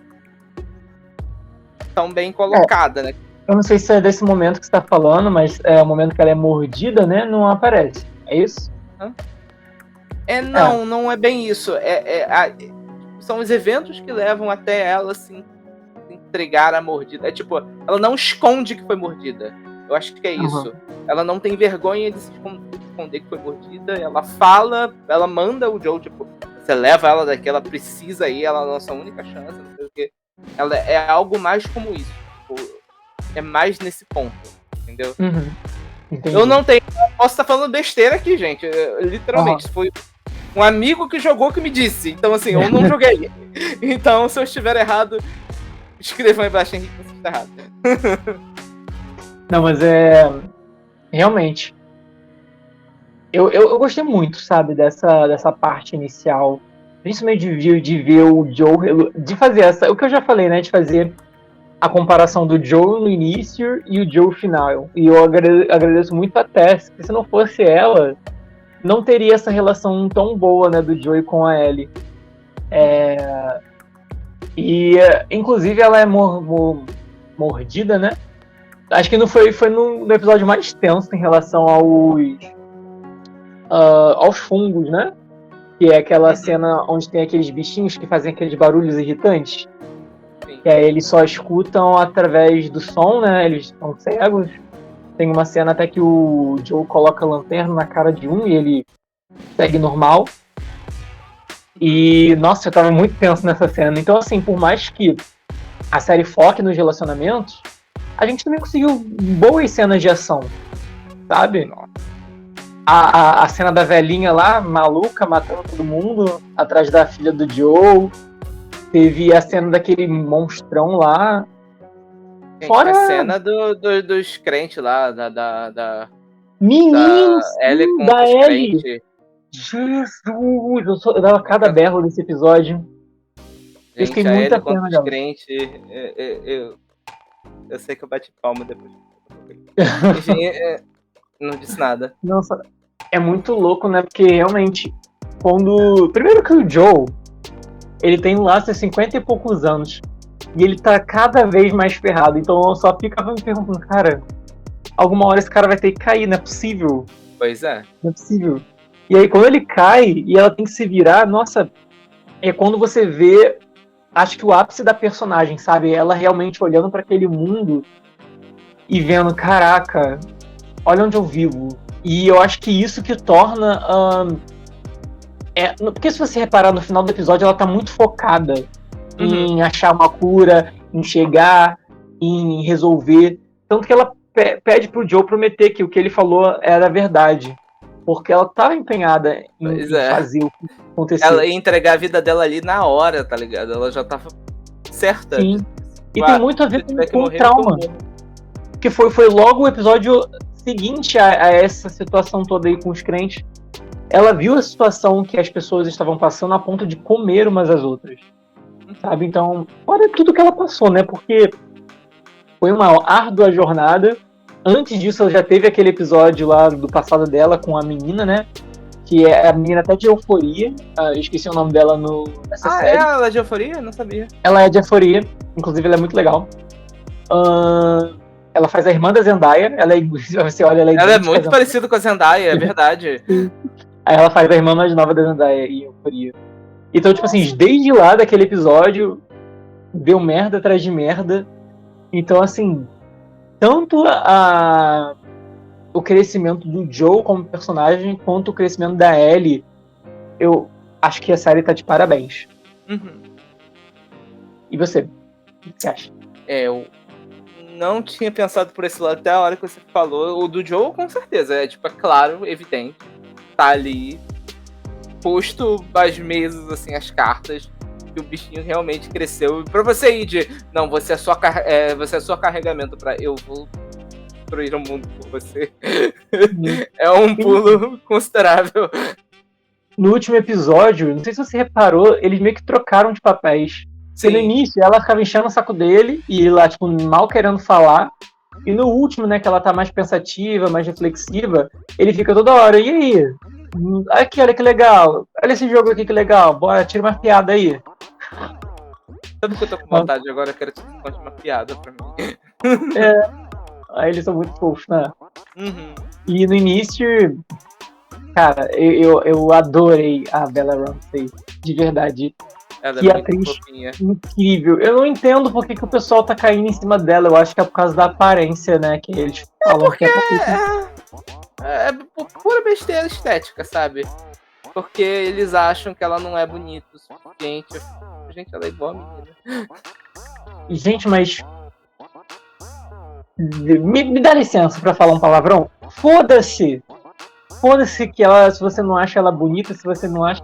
Speaker 3: bem colocada, né?
Speaker 2: Eu não sei se é desse momento que você tá falando, mas é o momento que ela é mordida, né? Não aparece. É isso?
Speaker 3: Não é bem isso. São os eventos que levam até ela assim, entregar a mordida. É tipo, ela não esconde que foi mordida. Eu acho que é isso. Ela não tem vergonha de se esconder que foi mordida. Ela fala, ela manda o Joe, tipo, você leva ela daqui, ela precisa ir, ela é a nossa única chance, não sei o quê. Ela é algo mais como isso. Tipo, é mais nesse ponto, entendeu? Eu não tenho. Eu posso estar falando besteira aqui, gente. Literalmente, foi um amigo que jogou que me disse. Então, assim, eu não joguei. Então, se eu estiver errado, escrevam aí embaixo, Henrique, você está errado.
Speaker 2: Não, mas realmente. Eu gostei muito, sabe, dessa parte inicial. Principalmente de ver o Joe. De fazer o que eu já falei, né? De fazer a comparação do Joe no início e o Joe final. E eu agradeço muito a Tess, porque se não fosse ela, não teria essa relação tão boa, né, do Joey com a Ellie. Inclusive, ela é mordida, né? Acho que não foi no episódio mais tenso em relação aos fungos, né? Que é aquela cena onde tem aqueles bichinhos que fazem aqueles barulhos irritantes. Que aí eles só escutam através do som, né? Eles estão cegos. Tem uma cena até que o Joe coloca a lanterna na cara de um e ele segue normal. E, nossa, eu tava muito tenso nessa cena. Então, assim, por mais que a série foque nos relacionamentos, a gente também conseguiu boas cenas de ação, sabe? A cena da velhinha lá, maluca, matando todo mundo, atrás da filha do Joe. Teve a cena daquele monstrão lá.
Speaker 3: Gente, fora a cena dos crentes lá,
Speaker 2: Menino,
Speaker 3: Ellie com
Speaker 2: da
Speaker 3: os
Speaker 2: Ellie.
Speaker 3: crentes.
Speaker 2: Jesus, eu dava cada berro nesse episódio.
Speaker 3: Gente,
Speaker 2: eu fiquei muita pena dela.
Speaker 3: Crentes, eu sei que eu bati palma depois. Enfim, não disse nada.
Speaker 2: Nossa, é muito louco, né? Porque realmente, primeiro que o Joe, ele tem lá seus 50 e poucos anos. E ele tá cada vez mais ferrado. Então eu só ficava me perguntando, cara, alguma hora esse cara vai ter que cair, não é possível.
Speaker 3: Pois é.
Speaker 2: Não é possível. E aí quando ele cai e ela tem que se virar, nossa, é quando você vê, acho que o ápice da personagem, sabe? Ela realmente olhando pra aquele mundo e vendo, caraca, olha onde eu vivo. E eu acho que isso que torna... porque se você reparar no final do episódio, ela tá muito focada em achar uma cura, em chegar, em resolver. Tanto que ela pede pro Joe prometer que o que ele falou era verdade. Porque ela tava empenhada em fazer o que acontecer.
Speaker 3: Ela ia entregar a vida dela ali na hora, tá ligado? Ela já tava certa.
Speaker 2: Sim. E tem muito a ver com o trauma. Porque foi logo o episódio seguinte a essa situação toda aí com os crentes. Ela viu a situação que as pessoas estavam passando a ponto de comer umas às outras. Sabe? Então, olha tudo que ela passou, né? Porque foi uma árdua jornada. Antes disso, ela já teve aquele episódio lá do passado dela com a menina, né? Que é a menina até de Euforia. Eu esqueci o nome dela nessa série.
Speaker 3: Ela é de Euforia? Não sabia.
Speaker 2: Ela é de Euforia. Inclusive, ela é muito legal. Ela faz a irmã da Zendaya. Você olha, ela
Speaker 3: é muito parecida com a Zendaya, é verdade.
Speaker 2: Aí ela faz a irmã mais nova da Zendaya em Euforia. Então, tipo assim, desde lá daquele episódio, deu merda atrás de merda. Então, assim, tanto o crescimento do Joe como personagem, quanto o crescimento da Ellie, eu acho que a série tá de parabéns. E você? O que você acha?
Speaker 3: Eu não tinha pensado por esse lado até a hora que você falou. O do Joe, com certeza, é claro, evidente. Tá ali, posto às mesas, assim, as cartas, que o bichinho realmente cresceu. Pra você ir não, você é só carregamento pra eu vou destruir o mundo por você. É um pulo considerável.
Speaker 2: No último episódio, não sei se você reparou, eles meio que trocaram de papéis. Sim. No início, ela ficava enchendo o saco dele, e ele lá, tipo, mal querendo falar. E no último, né, que ela tá mais pensativa, mais reflexiva, ele fica toda hora, e aí? Aqui, olha que legal. Olha esse jogo aqui que legal. Bora, tira uma piada aí.
Speaker 3: Sabe que eu tô com vontade agora? Eu quero que você conte uma piada pra mim.
Speaker 2: Eles são muito fofos, né?
Speaker 3: Uhum.
Speaker 2: E no início, cara, eu adorei a Bella Ramsey, de verdade.
Speaker 3: Ela
Speaker 2: Que
Speaker 3: é muito
Speaker 2: atriz
Speaker 3: fofinha.
Speaker 2: incrível. Eu não entendo por que o pessoal tá caindo em cima dela. Eu acho que é por causa da aparência, né? Que eles falam que é
Speaker 3: Pura besteira estética, sabe? Porque eles acham que ela não é bonita o suficiente. Gente, ela é igual a menina.
Speaker 2: Gente, mas... Me dá licença pra falar um palavrão? Foda-se! Foda-se que ela, se você não acha ela bonita, se você não acha...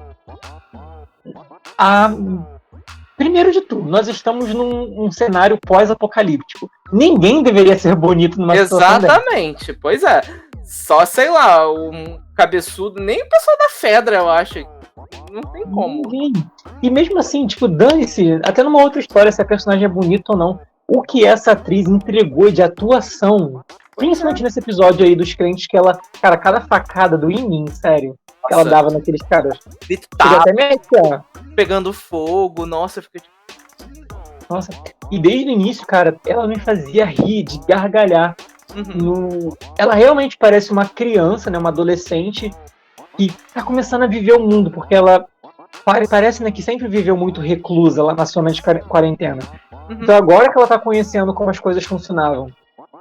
Speaker 2: Primeiro de tudo, nós estamos num cenário pós-apocalíptico. Ninguém deveria ser bonito numa situação dessa.
Speaker 3: Exatamente, pois é. Só, sei lá, um cabeçudo, nem o pessoal da Fedra, eu acho. Não tem como.
Speaker 2: Ninguém. E mesmo assim, tipo, dane-se, até numa outra história, se a personagem é bonita ou não. O que essa atriz entregou de atuação, principalmente nesse episódio aí dos crentes, que ela, cara, cada facada do Imin, sério, que ela dava naqueles caras.
Speaker 3: Tá
Speaker 2: até me arrepiar.
Speaker 3: pegando fogo, nossa, eu fiquei tipo...
Speaker 2: Nossa, e desde o início, cara, ela me fazia rir, de gargalhar. Ela realmente parece uma criança, né, uma adolescente que tá começando a viver o mundo, porque ela parece, né, que sempre viveu muito reclusa lá na zona de quarentena. Então agora que ela tá conhecendo como as coisas funcionavam,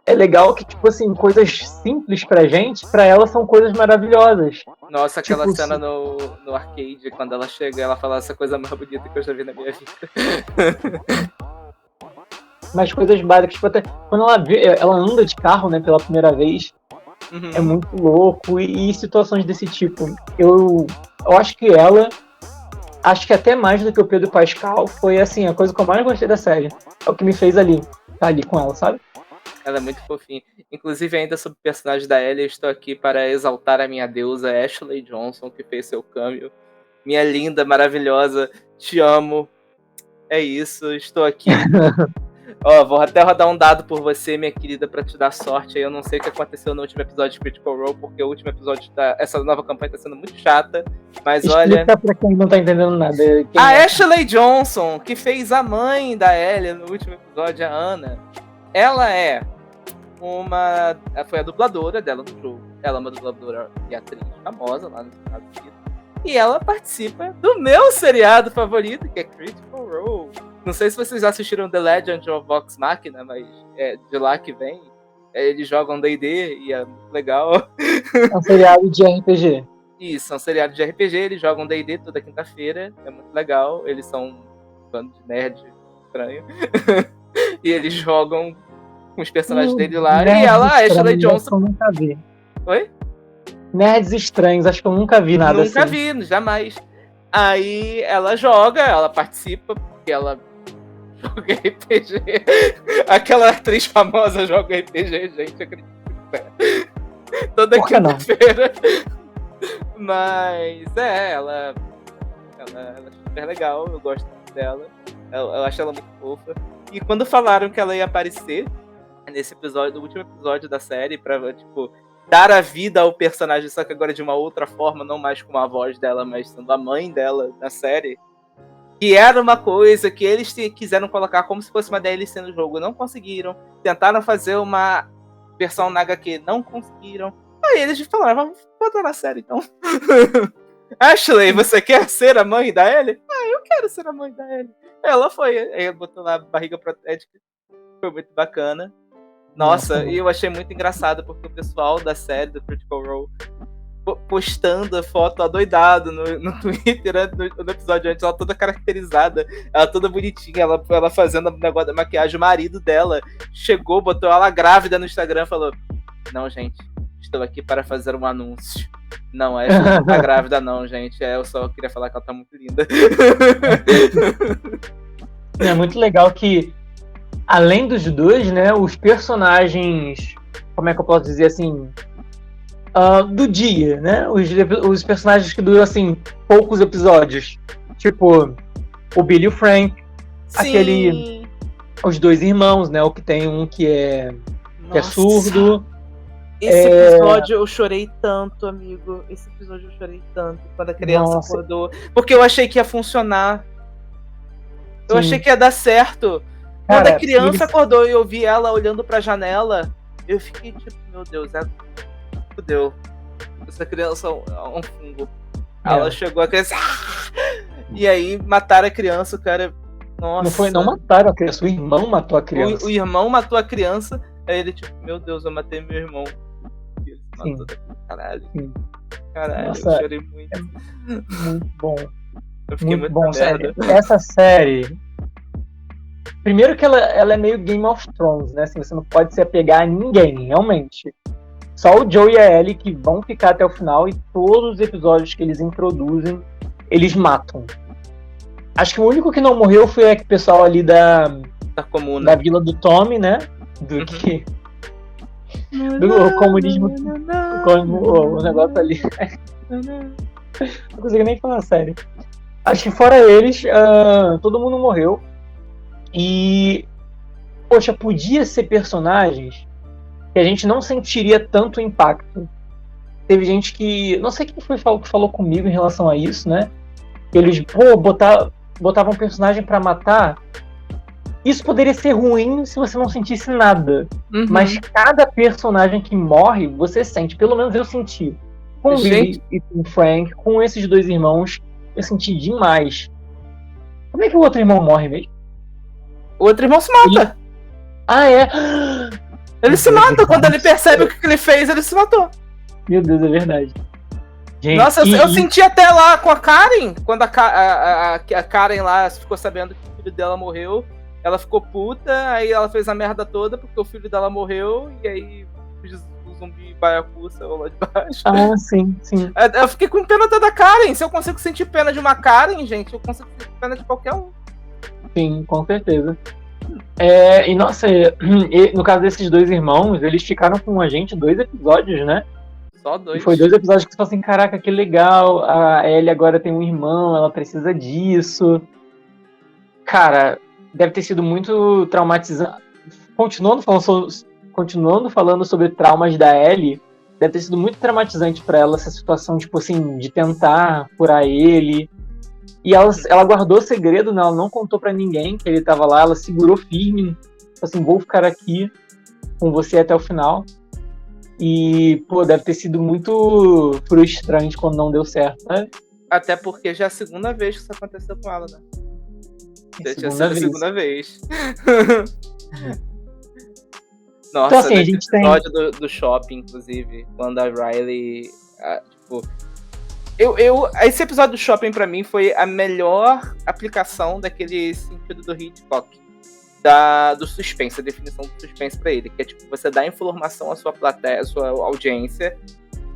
Speaker 2: é legal que, tipo assim, coisas simples pra gente, pra ela são coisas maravilhosas.
Speaker 3: Nossa, aquela
Speaker 2: Tipo,
Speaker 3: cena no arcade, quando ela chega, ela fala essa coisa mais bonita que eu já vi na minha vida.
Speaker 2: Mas coisas básicas, tipo, até quando ela anda de carro, né, pela primeira vez, é muito louco, e situações desse tipo. Eu acho que ela, acho que até mais do que o Pedro Pascal, foi, assim, a coisa que eu mais gostei da série. É o que me fez tá ali com ela, sabe?
Speaker 3: Ela é muito fofinha. Inclusive, ainda sobre o personagem da Ellie, eu estou aqui para exaltar a minha deusa, Ashley Johnson, que fez seu cameo. Minha linda, maravilhosa, te amo. É isso, estou aqui. Vou até rodar um dado por você, minha querida, pra te dar sorte. Eu não sei o que aconteceu no último episódio de Critical Role, porque o último episódio essa nova campanha tá sendo muito chata. Mas olha...
Speaker 2: pra quem não tá entendendo nada.
Speaker 3: A Ashley Johnson, que fez a mãe da Ellie no último episódio, a Anna, ela foi a dubladora dela no jogo. Ela é uma dubladora e atriz famosa lá nos Estados Unidos. E ela participa do meu seriado favorito, que é Critical Role. Não sei se vocês já assistiram The Legend of Vox Machina, mas é de lá que vem. Eles jogam D&D e é muito legal.
Speaker 2: É um seriado de RPG.
Speaker 3: Isso, é um seriado de RPG. Eles jogam D&D toda quinta-feira. É muito legal. Eles são um bando de nerd estranho. E eles jogam com os personagens dele lá. E ela, a Ashley Johnson...
Speaker 2: Eu nunca vi.
Speaker 3: Oi?
Speaker 2: Nerds estranhos, acho que eu nunca vi nada
Speaker 3: Nunca
Speaker 2: assim.
Speaker 3: vi, jamais. Aí ela joga, ela participa, porque ela joga RPG. Aquela atriz famosa joga RPG, gente, acredito. Toda quinta-feira. Mas ela é super legal, eu gosto dela. Eu acho ela muito fofa. E quando falaram que ela ia aparecer nesse episódio, no último episódio da série, pra, tipo, dar a vida ao personagem, só que agora de uma outra forma, não mais com a voz dela, mas sendo a mãe dela na série, que era uma coisa que eles quiseram colocar como se fosse uma DLC no jogo, não conseguiram, tentaram fazer uma versão na HQ, não conseguiram, aí eles falaram, vamos botar na série então. Ashley, você quer ser a mãe da Ellie? Eu quero ser a mãe da Ellie. Ela foi, aí botou lá a barriga protética, foi muito bacana. Nossa, e eu achei muito engraçado, porque o pessoal da série, do Critical Role, postando a foto adoidado no Twitter, no episódio antes, ela toda caracterizada, ela toda bonitinha, ela fazendo o negócio da maquiagem, o marido dela chegou, botou ela grávida no Instagram, falou, não, gente, estou aqui para fazer um anúncio. Não, ela não tá grávida não, gente, eu só queria falar que ela tá muito linda.
Speaker 2: É muito legal que, além dos dois, né, os personagens, como é que eu posso dizer assim, do dia, né, os personagens que duram, assim, poucos episódios, tipo, o Billy e o Frank,
Speaker 3: Sim.
Speaker 2: os dois irmãos, né, o que tem um que é surdo.
Speaker 3: Esse episódio eu chorei tanto, amigo, esse episódio eu chorei tanto, quando a criança acordou, porque eu achei que ia funcionar, eu achei que ia dar certo. Quando a criança acordou e eu vi ela olhando pra janela, Eu fiquei tipo, meu Deus, fudeu. Essa criança é um fungo. Ela chegou a criança. E aí mataram a criança, o cara. Nossa.
Speaker 2: Não mataram a criança, o irmão matou a criança.
Speaker 3: O irmão matou a criança, aí ele tipo, meu Deus, eu matei meu irmão. E ele matou. Caralho. Sim. Caralho, nossa, eu chorei muito.
Speaker 2: Muito bom.
Speaker 3: Eu fiquei muito
Speaker 2: bom, sério. Essa série. Primeiro que ela é meio Game of Thrones, né? Assim, você não pode se apegar a ninguém, realmente. Só o Joe e a Ellie que vão ficar até o final e todos os episódios que eles introduzem, eles matam. Acho que o único que não morreu foi aquele pessoal ali da comuna. Da vila do Tommy, né? Do comunismo. O negócio ali. Não consigo nem falar sério. Acho que fora eles, todo mundo morreu. E, poxa, podia ser personagens que a gente não sentiria tanto impacto. Teve gente que... Não sei quem foi que falou comigo em relação a isso, né? Eles, botavam um personagem pra matar. Isso poderia ser ruim se você não sentisse nada. Uhum. Mas cada personagem que morre, você sente. Pelo menos eu senti. Com o Billy e com o Frank, com esses dois irmãos, eu senti demais. Como é que o outro irmão morre mesmo?
Speaker 3: O outro irmão se mata.
Speaker 2: É?
Speaker 3: Ele se mata. Quando ele percebe o que ele fez, ele se matou.
Speaker 2: Meu Deus, é verdade. Gente,
Speaker 3: nossa, eu senti até lá com a Karen, quando a Karen lá ficou sabendo que o filho dela morreu, ela ficou puta, aí ela fez a merda toda porque o filho dela morreu, e aí o zumbi baiacu saiu lá de baixo.
Speaker 2: Sim.
Speaker 3: Eu fiquei com pena até da Karen. Se eu consigo sentir pena de uma Karen, gente, eu consigo sentir pena de qualquer um.
Speaker 2: Sim, com certeza. E nossa, no caso desses dois irmãos, eles ficaram com a gente 2 episódios, né?
Speaker 3: Só 2.
Speaker 2: E foi 2 episódios que você falou assim, caraca, que legal, a Ellie agora tem um irmão, ela precisa disso. Cara, deve ter sido muito traumatizante. Continuando falando sobre traumas da Ellie, deve ter sido muito traumatizante pra ela essa situação, tipo assim, de tentar furar ele. E ela guardou o segredo, né? Ela não contou pra ninguém que ele tava lá, ela segurou firme, assim, vou ficar aqui com você até o final. E, deve ter sido muito frustrante quando não deu certo, né?
Speaker 3: Até porque já é a segunda vez que isso aconteceu com ela, né? Segunda vez. Nossa,
Speaker 2: então, assim, a gente
Speaker 3: episódio do shopping, inclusive, quando a Riley, esse episódio do shopping pra mim foi a melhor aplicação daquele sentido do Hitchcock, do suspense, a definição do suspense pra ele, que é tipo, você dá informação à sua plateia, à sua audiência,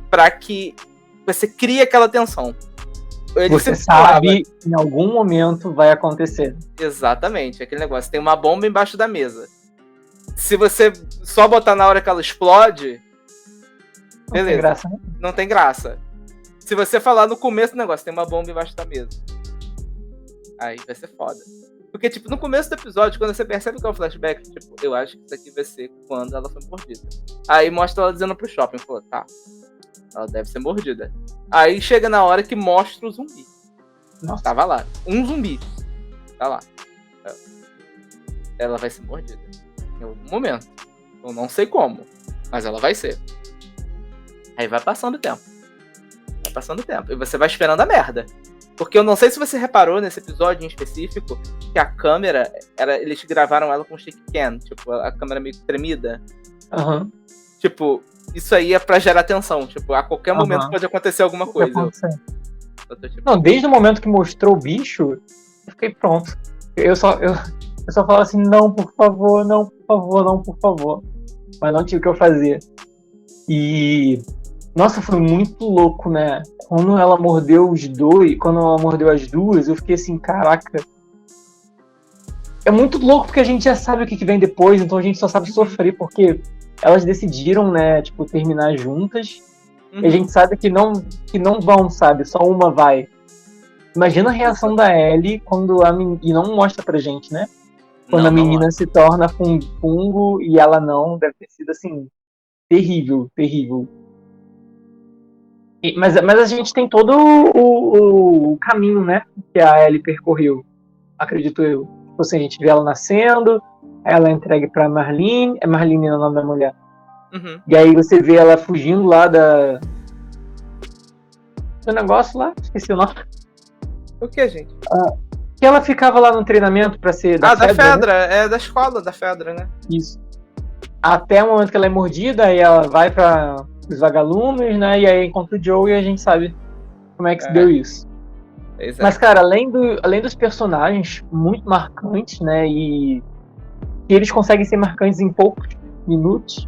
Speaker 3: pra que você crie aquela tensão.
Speaker 2: Você sabe que em algum momento vai acontecer.
Speaker 3: Exatamente, aquele negócio, tem uma bomba embaixo da mesa. Se você só botar na hora que ela explode, beleza.
Speaker 2: Não tem graça, né?
Speaker 3: Não tem graça. Se você falar no começo do negócio, tem uma bomba embaixo da mesa, aí vai ser foda. Porque, tipo, no começo do episódio, quando você percebe que é um flashback, tipo, eu acho que isso aqui vai ser quando ela foi mordida. Aí mostra ela dizendo pro shopping, falou, tá, ela deve ser mordida. Aí chega na hora que mostra o zumbi. Nossa. Tava lá, um zumbi. Tá lá. Ela vai ser mordida. Em algum momento. Eu não sei como, mas ela vai ser. Aí vai passando o tempo. E você vai esperando a merda. Porque eu não sei se você reparou nesse episódio em específico que a câmera, eles gravaram ela com shake cam, tipo, a câmera meio tremida.
Speaker 2: Uhum.
Speaker 3: Tipo, isso aí é pra gerar tensão. Tipo, a qualquer momento pode acontecer alguma coisa.
Speaker 2: Não, desde o momento que mostrou o bicho, eu fiquei pronto. Eu só falava assim, não, por favor, não, por favor, não, por favor. Mas não tive o que eu fazer. E... Nossa, foi muito louco, né? Quando ela mordeu as duas, eu fiquei assim, caraca. É muito louco porque a gente já sabe o que vem depois, então a gente só sabe sofrer, porque elas decidiram, né, tipo, terminar juntas. Uhum. E a gente sabe que não vão, sabe? Só uma vai. Imagina a reação da Ellie quando e não mostra pra gente, né? Quando a menina se torna fungo e ela não, deve ter sido assim, terrível, terrível. Mas a gente tem todo o caminho, né, que a Ellie percorreu, acredito eu. Tipo assim, a gente vê ela nascendo, ela é entregue pra Marlene. É Marlene o nome da mulher?
Speaker 3: Uhum.
Speaker 2: E aí você vê ela fugindo lá do negócio lá, esqueci o nome.
Speaker 3: O que, gente?
Speaker 2: Que ela ficava lá no treinamento pra ser da
Speaker 3: da
Speaker 2: Fedra,
Speaker 3: Fedra, né? É da escola da Fedra, né?
Speaker 2: Isso. Até o momento que ela é mordida, aí ela vai para os vagalumes, né? E aí encontra o Joe e a gente sabe como é que se deu isso.
Speaker 3: Pois é.
Speaker 2: Mas, cara, além dos personagens muito marcantes, né? E eles conseguem ser marcantes em poucos minutos,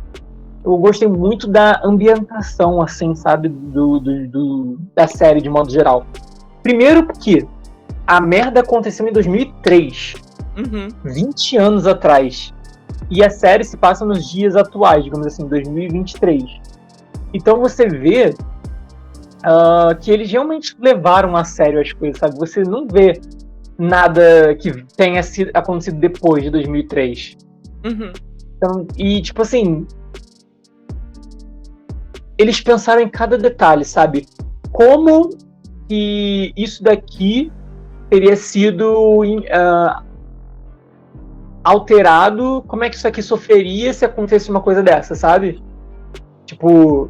Speaker 2: eu gostei muito da ambientação, assim, sabe? Da série, de modo geral. Primeiro porque a merda aconteceu em 2003. 20 anos atrás. E a série se passa nos dias atuais, digamos assim, 2023. Então você vê que eles realmente levaram a sério as coisas, sabe? Você não vê nada que tenha acontecido depois de 2003. Então, e, tipo assim, eles pensaram em cada detalhe, sabe? Como que isso daqui teria sido alterado, como é que isso aqui sofreria se acontecesse uma coisa dessa, sabe? Tipo,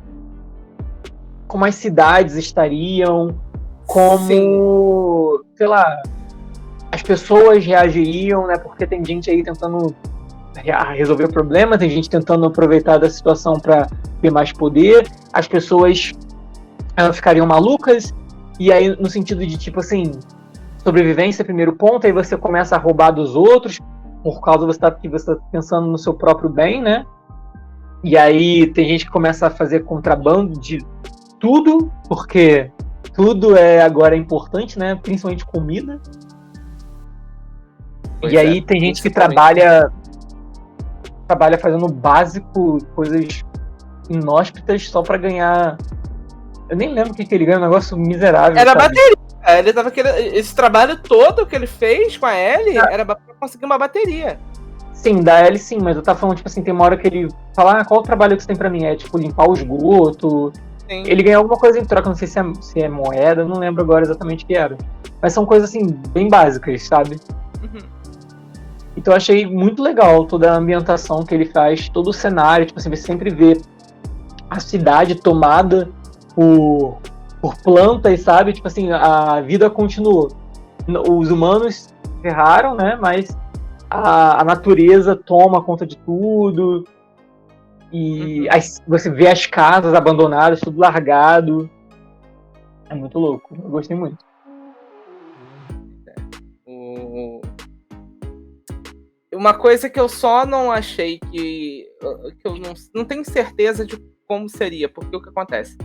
Speaker 2: como as cidades estariam, como, sei lá, as pessoas reagiriam, né? Porque tem gente aí tentando resolver o problema, tem gente tentando aproveitar da situação para ter mais poder, as pessoas ficariam malucas, e aí no sentido de, tipo assim, sobrevivência, primeiro ponto, aí você começa a roubar dos outros, por causa que você está pensando no seu próprio bem, né? E aí tem gente que começa a fazer contrabando de tudo, porque tudo agora é importante, né? Principalmente comida.
Speaker 3: Pois
Speaker 2: e aí tem gente que trabalha fazendo básico, coisas inóspitas só pra ganhar. Eu nem lembro o que ele ganha, um negócio miserável.
Speaker 3: Era bateria. Ele tava querendo. Esse trabalho todo que ele fez com a Ellie era pra conseguir uma bateria.
Speaker 2: Sim, da Ellie sim, mas eu tava falando, tipo assim, tem uma hora que ele fala, qual o trabalho que você tem pra mim? É tipo limpar o esgoto. Sim. Ele ganha alguma coisa em troca, não sei se é moeda, não lembro agora exatamente o que era. Mas são coisas assim, bem básicas, sabe? Então eu achei muito legal toda a ambientação que ele faz, todo o cenário, tipo assim, você sempre vê a cidade tomada por plantas, sabe? Tipo assim, a vida continuou. Os humanos ferraram, né? Mas a natureza toma conta de tudo. E você vê as casas abandonadas, tudo largado. É muito louco. Eu gostei muito.
Speaker 3: Uma coisa que eu só não achei que eu não tenho certeza de como seria, porque o que acontece?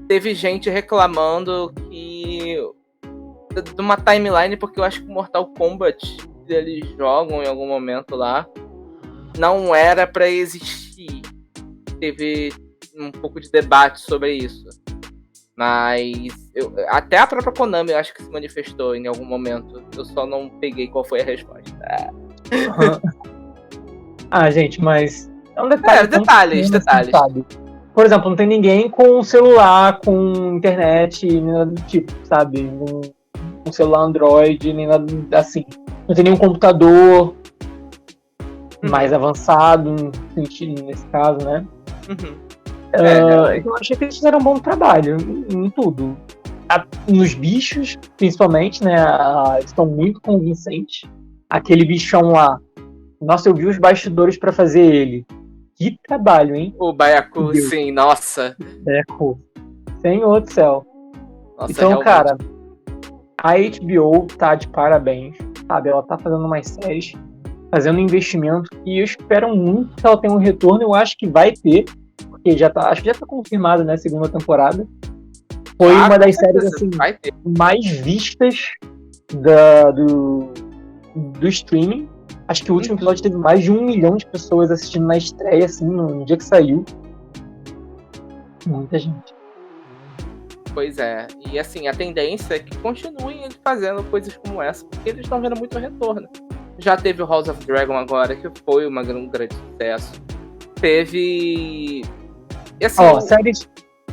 Speaker 3: Teve gente reclamando que de uma timeline, porque eu acho que o Mortal Kombat eles jogam em algum momento lá não era pra existir. Teve um pouco de debate sobre isso, mas até a própria Konami eu acho que se manifestou em algum momento. Eu só não peguei qual foi a resposta.
Speaker 2: Gente, mas é um detalhe.
Speaker 3: Detalhes.
Speaker 2: Sabe? Por exemplo, não tem ninguém com celular, com internet, nem nada do tipo, sabe? Um celular Android, nem nada assim. Não tem nenhum computador mais avançado, nesse caso, né? Eu achei que eles fizeram um bom trabalho em tudo. Nos bichos, principalmente, né? Estão muito convincentes. Aquele bichão lá. Nossa, eu vi os bastidores pra fazer ele. Que trabalho, hein?
Speaker 3: O Byaku, sim, nossa.
Speaker 2: Byaku. Senhor do céu.
Speaker 3: Nossa,
Speaker 2: então,
Speaker 3: realmente.
Speaker 2: cara, a HBO tá de parabéns, sabe? Ela tá fazendo umas séries, fazendo investimento, e eu espero muito que ela tenha um retorno. Eu acho que vai ter, porque acho que já tá confirmado, né? Segunda temporada. Foi uma das séries assim, mais vistas do streaming. Acho que o último episódio teve mais de 1 milhão de pessoas assistindo na estreia, assim, no dia que saiu. Muita gente.
Speaker 3: Pois é. E assim, a tendência é que continuem fazendo coisas como essa, porque eles estão vendo muito retorno. Já teve o House of Dragon agora, que foi um grande sucesso. Teve... E, assim,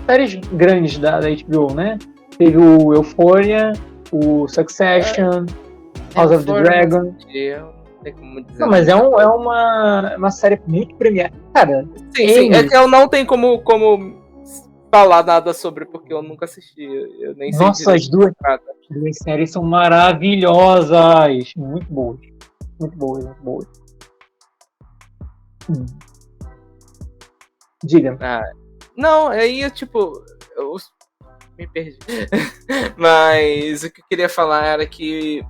Speaker 2: séries grandes da HBO, né? Teve o Euphoria, o Succession, House of the Dragon.
Speaker 3: Não tem como dizer.
Speaker 2: Não, mas é uma série muito premiada. Cara,
Speaker 3: sim. É que eu não tenho como falar nada sobre, porque eu nunca assisti. Eu nem sei.
Speaker 2: Nossa, as duas séries são maravilhosas. Muito boas. Muito boas, muito boas. Diga.
Speaker 3: Não, aí tipo, eu me perdi. Mas o que eu queria falar era que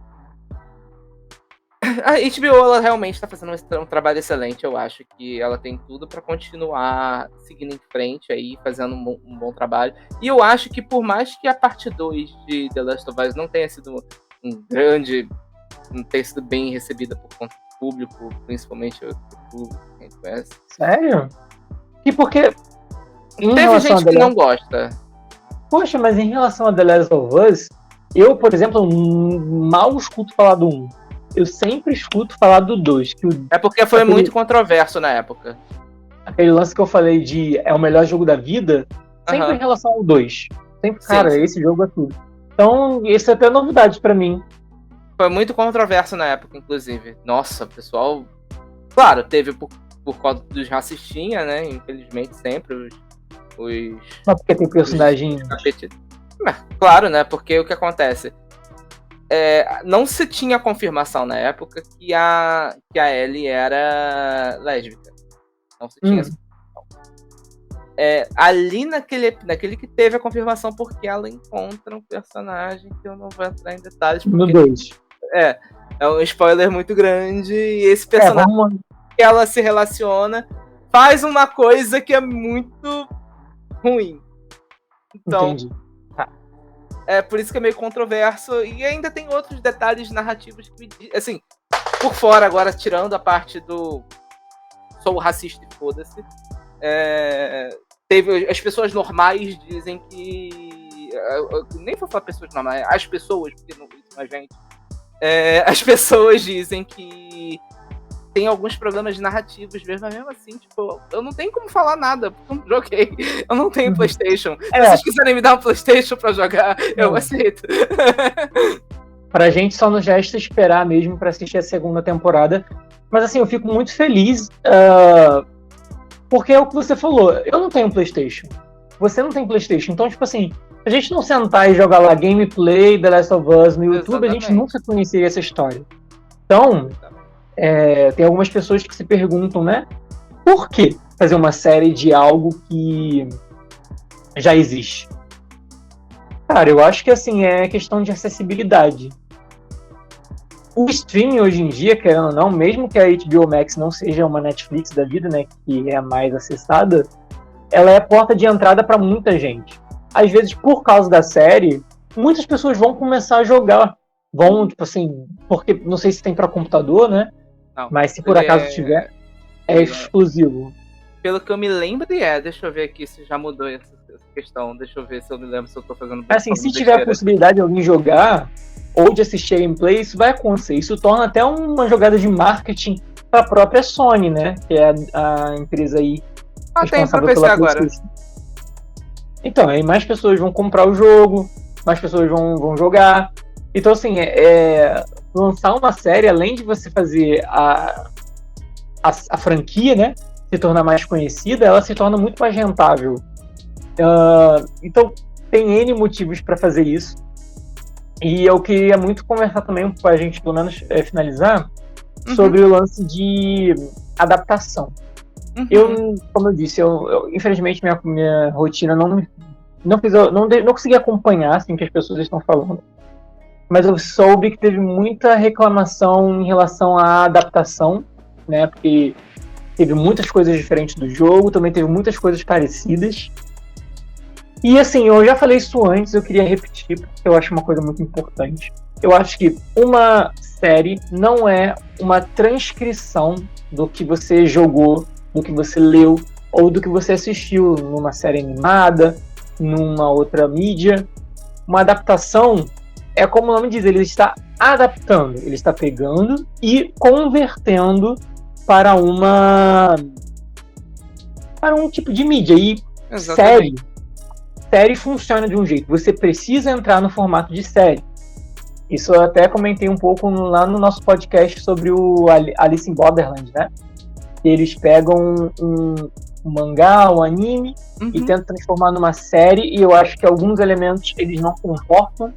Speaker 3: a HBO, ela realmente está fazendo um trabalho excelente. Eu acho que ela tem tudo para continuar seguindo em frente aí, fazendo um bom trabalho. E eu acho que por mais que a parte 2 de The Last of Us não tenha sido não tenha sido bem recebida por conta do público, principalmente o público que a gente conhece.
Speaker 2: Sério? E porque
Speaker 3: teve gente que não gosta.
Speaker 2: Poxa, mas em relação a The Last of Us, eu, por exemplo, mal escuto falar do 1. Eu sempre escuto falar do 2.
Speaker 3: É porque foi muito controverso na época.
Speaker 2: Aquele lance que eu falei de é o melhor jogo da vida, sempre em relação ao 2. Sempre, cara, sim. Esse jogo é tudo. Então, isso é até novidade pra mim.
Speaker 3: Foi muito controverso na época, inclusive. Nossa, pessoal... Claro, teve por causa dos racistinhas, né? Infelizmente, sempre
Speaker 2: Só porque tem personagem...
Speaker 3: Claro, né? Porque o que acontece... não se tinha confirmação na época que a Ellie era lésbica. Não se tinha essa confirmação. Ali naquele que teve a confirmação, porque ela encontra um personagem que eu não vou entrar em detalhes.
Speaker 2: No 2.
Speaker 3: É um spoiler muito grande. E esse personagem que ela se relaciona faz uma coisa que é muito ruim. Então, entendi. É por isso que é meio controverso. E ainda tem outros detalhes narrativos que, assim, por fora agora, tirando a parte do sou racista e foda-se, as pessoas normais dizem que... nem vou falar pessoas normais, as pessoas, porque não é gente. As pessoas dizem que tem alguns problemas narrativos mesmo, mas mesmo assim, tipo, eu não tenho como falar nada, porque eu não joguei. Eu não tenho PlayStation. Se vocês quiserem me dar um PlayStation pra jogar, eu aceito.
Speaker 2: Pra gente só nos resta esperar mesmo pra assistir a segunda temporada. Mas assim, eu fico muito feliz, porque é o que você falou, eu não tenho PlayStation. Você não tem PlayStation. Então, tipo assim, a gente não sentar e jogar lá gameplay The Last of Us no YouTube, a gente nunca conheceria essa história. Então... tem algumas pessoas que se perguntam, né? Por que fazer uma série de algo que já existe? Cara, eu acho que assim, é questão de acessibilidade. O streaming hoje em dia, querendo ou não, mesmo que a HBO Max não seja uma Netflix da vida, né? Que é a mais acessada, ela é a porta de entrada para muita gente. Às vezes, por causa da série, muitas pessoas vão começar a jogar. Vão, tipo assim, porque não sei se tem para computador, né?
Speaker 3: Não,
Speaker 2: mas se por acaso tiver, é exclusivo.
Speaker 3: Pelo que eu me lembro, deixa eu ver aqui se já mudou essa questão. Deixa eu ver se eu me lembro se eu tô fazendo...
Speaker 2: Assim, se tiver a possibilidade de alguém jogar, ou de assistir gameplay, isso vai acontecer. Isso torna até uma jogada de marketing para a própria Sony, né? Que é a empresa aí
Speaker 3: responsável tem pra PC agora.
Speaker 2: Então, aí mais pessoas vão comprar o jogo, mais pessoas vão jogar. Então, assim, lançar uma série, além de você fazer a franquia, né, se tornar mais conhecida, ela se torna muito mais rentável. Então, tem N motivos para fazer isso. E eu queria muito conversar também com a gente, pelo menos finalizar, sobre o lance de adaptação. Como eu disse, eu infelizmente minha rotina não consegui acompanhar assim, o que as pessoas estão falando. Mas eu soube que teve muita reclamação em relação à adaptação, né? Porque teve muitas coisas diferentes do jogo, também teve muitas coisas parecidas. E assim, eu já falei isso antes, eu queria repetir, porque eu acho uma coisa muito importante. Eu acho que uma série não é uma transcrição do que você jogou, do que você leu, ou do que você assistiu numa série animada, numa outra mídia. Uma adaptação... é como o nome diz, ele está adaptando, ele está pegando e convertendo para um tipo de mídia. E série funciona de um jeito, você precisa entrar no formato de série. Isso eu até comentei um pouco lá no nosso podcast sobre o Alice in Borderland, né? Eles pegam um mangá, um anime, e tentam transformar numa série, e eu acho que alguns elementos eles não comportam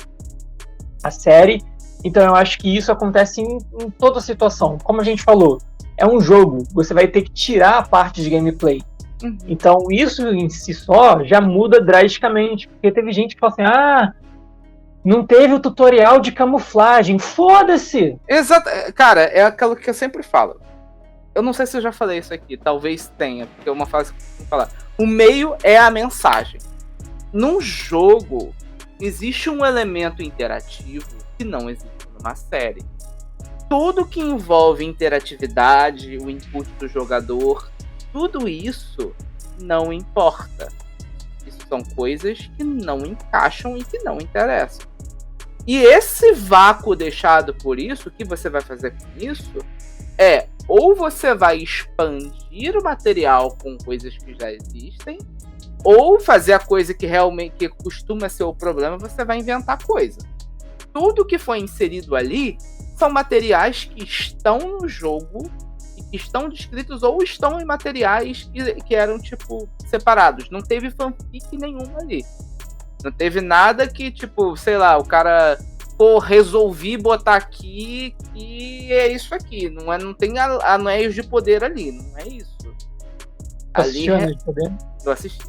Speaker 2: a série, então eu acho que isso acontece em toda situação. Como a gente falou, é um jogo, você vai ter que tirar a parte de gameplay. Então isso em si só já muda drasticamente, porque teve gente que fala assim, não teve o tutorial de camuflagem, foda-se!
Speaker 3: Exato, cara, é aquilo que eu sempre falo. Eu não sei se eu já falei isso aqui, talvez tenha, porque é uma frase que eu vou falar. O meio é a mensagem. Num jogo, existe um elemento interativo que não existe numa série. Tudo que envolve interatividade, o input do jogador, tudo isso não importa. Isso são coisas que não encaixam e que não interessam. E esse vácuo deixado por isso, o que você vai fazer com isso é ou você vai expandir o material com coisas que já existem, ou fazer a coisa que realmente costuma ser o problema, você vai inventar coisa. Tudo que foi inserido ali são materiais que estão no jogo e que estão descritos ou estão em materiais que eram, tipo, separados. Não teve fanfic nenhuma ali. Não teve nada que, tipo, sei lá, o cara... Pô, resolvi botar aqui e é isso aqui. Não tem anéis de poder ali, não é isso.
Speaker 2: Assistiu Anéis de Poder?
Speaker 3: Eu assisti.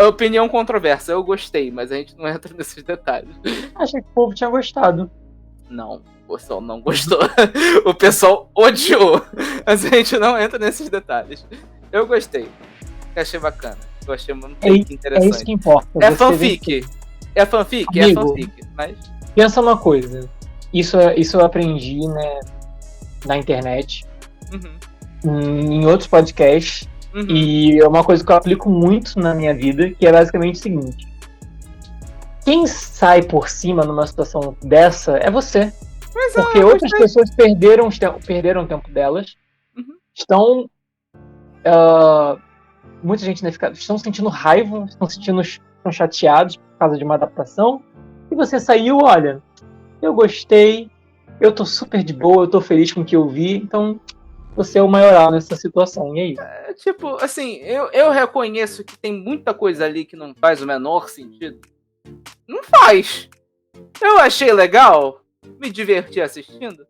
Speaker 3: Opinião controversa, eu gostei, mas a gente não entra nesses detalhes.
Speaker 2: Achei que o povo tinha gostado.
Speaker 3: Não, o pessoal não gostou. O pessoal odiou, mas a gente não entra nesses detalhes. Eu gostei, eu achei bacana, eu achei muito interessante.
Speaker 2: É isso que importa.
Speaker 3: É fanfic. É fanfic?
Speaker 2: Amigo,
Speaker 3: é fanfic, mas...
Speaker 2: Pensa uma coisa. Isso eu aprendi, né, na internet, em outros podcasts, e é uma coisa que eu aplico muito na minha vida, que é basicamente o seguinte. Quem sai por cima numa situação dessa é você. Porque outras pessoas perderam o tempo delas, estão... muita gente, né, estão sentindo raiva, estão chateados por causa de uma adaptação, e você saiu, olha, eu gostei, eu tô super de boa, eu tô feliz com o que eu vi, então você é o maioral nessa situação, e aí?
Speaker 3: Tipo, assim, eu reconheço que tem muita coisa ali que não faz o menor sentido. Não faz. Eu achei legal, me diverti assistindo.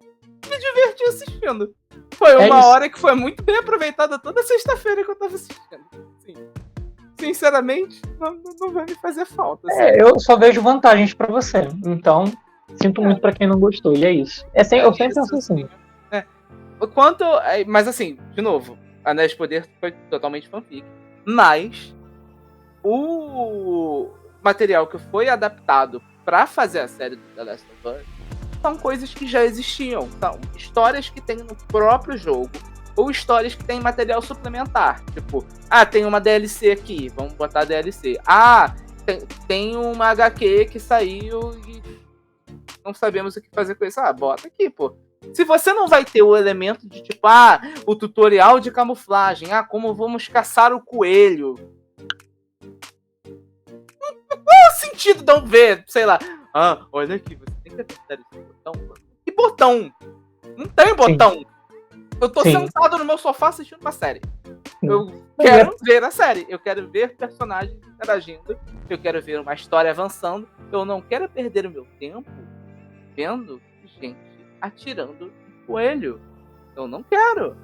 Speaker 3: Foi uma hora que foi muito bem aproveitada toda sexta-feira que eu tava assistindo. Sim. Sinceramente, não vai me fazer falta. Assim.
Speaker 2: Eu só vejo vantagens pra você. Então, sinto muito pra quem não gostou. E é isso. Eu sempre penso assim.
Speaker 3: Mas assim, de novo, Anéis de Poder foi totalmente fanfic. Mas o material que foi adaptado pra fazer a série do The Last of Us são coisas que já existiam. São histórias que tem no próprio jogo. Ou histórias que tem material suplementar. Tipo, tem uma DLC aqui, vamos botar a DLC. Tem uma HQ que saiu e não sabemos o que fazer com isso. Bota aqui, pô. Se você não vai ter o elemento de tipo, o tutorial de camuflagem, como vamos caçar o coelho. Qual é o sentido de não ver, sei lá. Olha aqui, você tem que apertar esse botão. Que botão? Não tem botão. Sim. Eu tô sentado no meu sofá assistindo uma série. Eu quero ver a série. Eu quero ver personagens interagindo. Eu quero ver uma história avançando. Eu não quero perder o meu tempo vendo gente atirando em coelho. Eu não quero.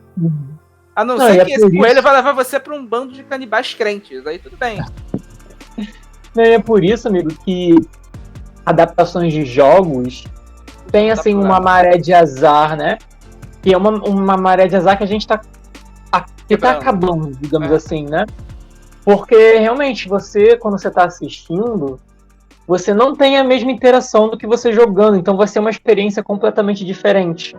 Speaker 3: A não ser que esse coelho vai levar você pra um bando de canibais crentes. Aí tudo bem.
Speaker 2: É por isso, amigo, que adaptações de jogos tem assim uma maré de azar, né? Que é uma maré de azar que a gente tá acabando, digamos assim, né? Porque realmente você, quando você tá assistindo, você não tem a mesma interação do que você jogando, então vai ser uma experiência completamente diferente.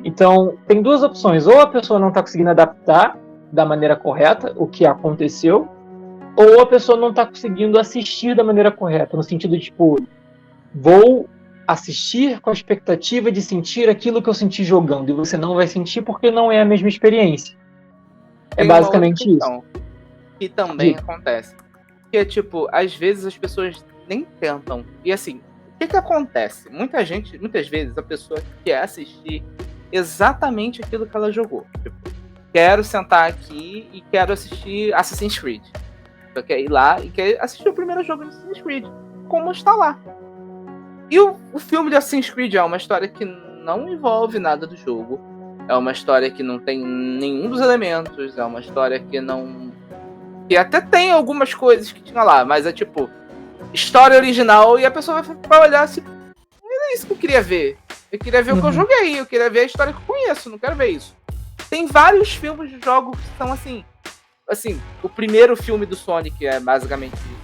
Speaker 2: Então, tem duas opções. Ou a pessoa não tá conseguindo adaptar da maneira correta o que aconteceu, ou a pessoa não tá conseguindo assistir da maneira correta, no sentido de, tipo, vou assistir com a expectativa de sentir aquilo que eu senti jogando, e você não vai sentir porque não é a mesma experiência. É basicamente isso.
Speaker 3: Que também acontece. Que é tipo, às vezes as pessoas nem tentam. E assim, que acontece? Muitas vezes a pessoa quer assistir exatamente aquilo que ela jogou. Tipo, quero sentar aqui e quero assistir Assassin's Creed. Eu quero ir lá e quer assistir o primeiro jogo de Assassin's Creed, como está lá. E o filme de Assassin's Creed é uma história que não envolve nada do jogo. É uma história que não tem nenhum dos elementos. É uma história que não... que até tem algumas coisas que tinha lá, mas é tipo... história original, e a pessoa vai olhar assim... não é isso que eu queria ver. Eu queria ver o que eu joguei. Eu queria ver a história que eu conheço. Não quero ver isso. Tem vários filmes de jogos que são assim... o primeiro filme do Sonic é basicamente isso.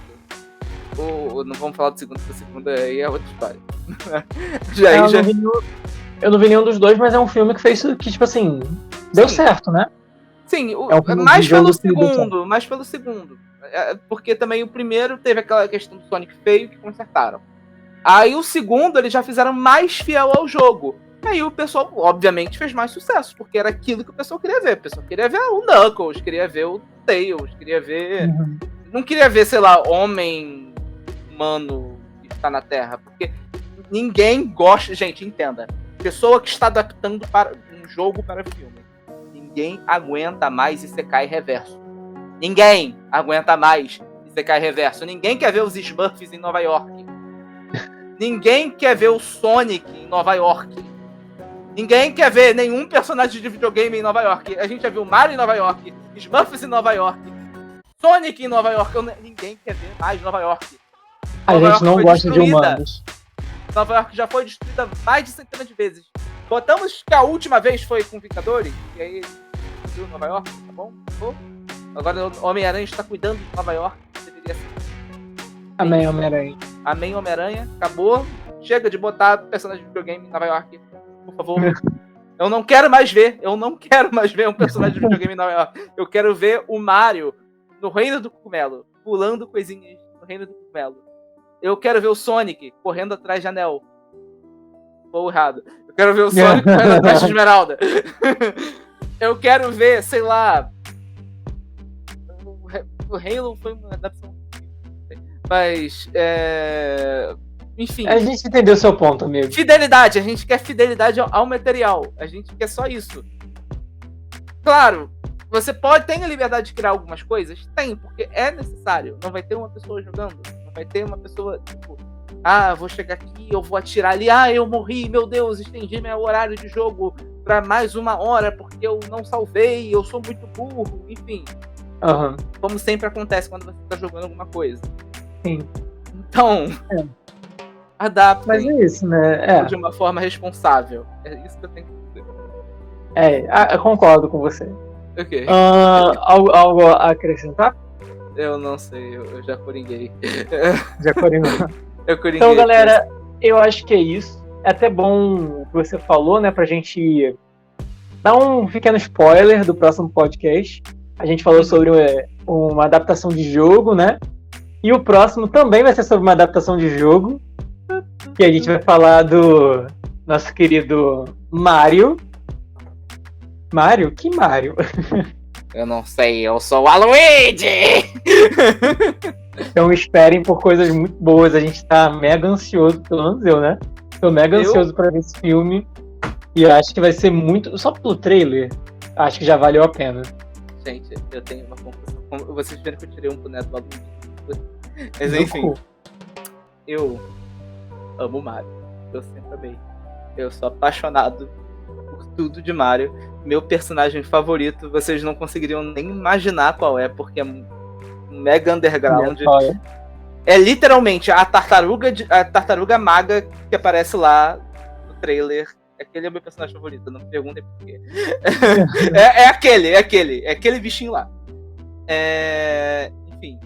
Speaker 3: Não vamos falar do segundo, porque o segundo aí é outra história.
Speaker 2: Eu não vi nenhum dos dois, mas é um filme que fez que, tipo assim, deu certo, né?
Speaker 3: Sim, mais pelo segundo. Porque também o primeiro teve aquela questão do Sonic feio que consertaram. Aí o segundo, eles já fizeram mais fiel ao jogo. Aí o pessoal, obviamente, fez mais sucesso, porque era aquilo que o pessoal queria ver. O pessoal queria ver o Knuckles, queria ver o Tails, queria ver... Não queria ver, sei lá, homem humano que está na Terra, porque ninguém gosta... Gente, entenda. Pessoa que está adaptando para um jogo para filme. Ninguém aguenta mais Isekai reverso. Ninguém aguenta mais Isekai reverso. Ninguém quer ver os Smurfs em Nova York. Ninguém quer ver o Sonic em Nova York. Ninguém quer ver nenhum personagem de videogame em Nova York. A gente já viu Mario em Nova York, Smurfs em Nova York, Sonic em Nova York. Ninguém quer ver mais Nova York.
Speaker 2: A gente não gosta de humanos.
Speaker 3: Nova York já foi destruída mais de centenas de vezes. Botamos que a última vez foi com Vingadores, e aí destruiu Nova York, tá bom? Agora o Homem-Aranha está cuidando de Nova York. Deveria ser.
Speaker 2: Amém, Homem-Aranha.
Speaker 3: Amém, Homem-Aranha. Acabou. Chega de botar personagem de videogame em Nova York. Por favor. Eu não quero mais ver um personagem de videogame em Nova York. Eu quero ver o Mario no Reino do Cogumelo, pulando coisinhas no Reino do Cogumelo. Eu quero ver o Sonic correndo atrás de anel. Ou errado. Eu quero ver o Sonic correndo atrás de esmeralda. Eu quero ver, sei lá... O Halo foi uma adaptação... Mas, enfim.
Speaker 2: A gente entendeu seu ponto, amigo.
Speaker 3: Fidelidade. A gente quer fidelidade ao material. A gente quer só isso. Claro, você tem a liberdade de criar algumas coisas? Tem, porque é necessário. Não vai ter uma pessoa jogando. Não vai ter uma pessoa, tipo... vou chegar aqui, eu vou atirar ali. Eu morri, meu Deus, estendi meu horário de jogo pra mais 1 hora porque eu não salvei, eu sou muito burro, enfim. Como sempre acontece quando você tá jogando alguma coisa.
Speaker 2: Sim.
Speaker 3: Então, adaptem.
Speaker 2: Mas é isso, né?
Speaker 3: De uma forma responsável. É isso que eu tenho que dizer.
Speaker 2: Eu concordo com você.
Speaker 3: Ok.
Speaker 2: Algo a acrescentar?
Speaker 3: Eu não sei, eu já coringuei.
Speaker 2: Já coringou.
Speaker 3: Eu coringuei.
Speaker 2: Então, galera, eu acho que é isso. É até bom o que você falou, né? Pra gente dar um pequeno spoiler do próximo podcast. A gente falou sobre uma adaptação de jogo, né? E o próximo também vai ser sobre uma adaptação de jogo. Que a gente vai falar do nosso querido Mario. Mario? Que Mario?
Speaker 3: Eu não sei, eu sou o Luigi!
Speaker 2: Então esperem por coisas muito boas. A gente tá mega ansioso, pelo menos eu, né? Tô mega ansioso pra ver esse filme. E eu acho que vai ser muito... Só pelo trailer, acho que já valeu a pena.
Speaker 3: Gente, eu tenho uma confusão. Vocês viram que eu tirei um boneco do Luigi. Mas enfim, eu amo Mario. Eu sempre amei. Eu sou apaixonado por tudo de Mario. Meu personagem favorito, vocês não conseguiriam nem imaginar qual é, porque é mega underground. É literalmente a tartaruga maga que aparece lá no trailer. Aquele é o meu personagem favorito, não me perguntem por quê. É aquele bichinho lá. Enfim,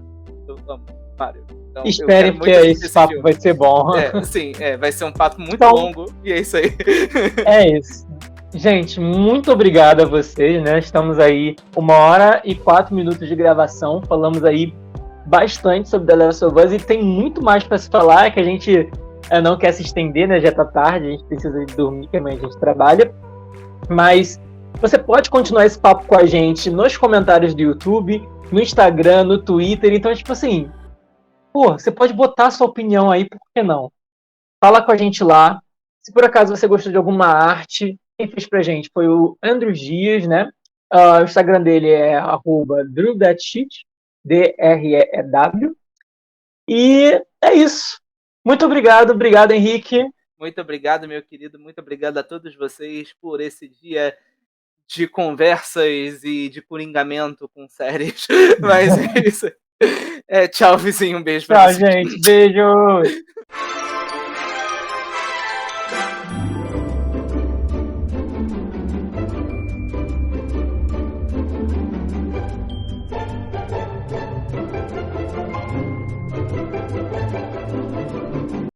Speaker 3: eu amo Mario. Então,
Speaker 2: esperem, porque esse papo vai ser bom.
Speaker 3: Sim, vai ser um papo muito longo, e é isso aí.
Speaker 2: É isso. Gente, muito obrigado a vocês, né? Estamos aí 1h04 de gravação. Falamos aí bastante sobre The Last of Us e tem muito mais para se falar, que a gente não quer se estender, né? Já tá tarde, a gente precisa de dormir, que amanhã a gente trabalha. Mas você pode continuar esse papo com a gente nos comentários do YouTube, no Instagram, no Twitter. Então, tipo assim, você pode botar a sua opinião aí, por que não? Fala com a gente lá. Se por acaso você gostou de alguma arte, quem fez pra gente foi o Andrew Dias, né? O Instagram dele é @DrewThatShit, DREW. E é isso. Muito obrigado, Henrique.
Speaker 3: Muito obrigado, meu querido. Muito obrigado a todos vocês por esse dia de conversas e de coringamento com séries. Mas é isso. Tchau, vizinho. Um beijo pra
Speaker 2: vocês. Tchau, gente. Beijo.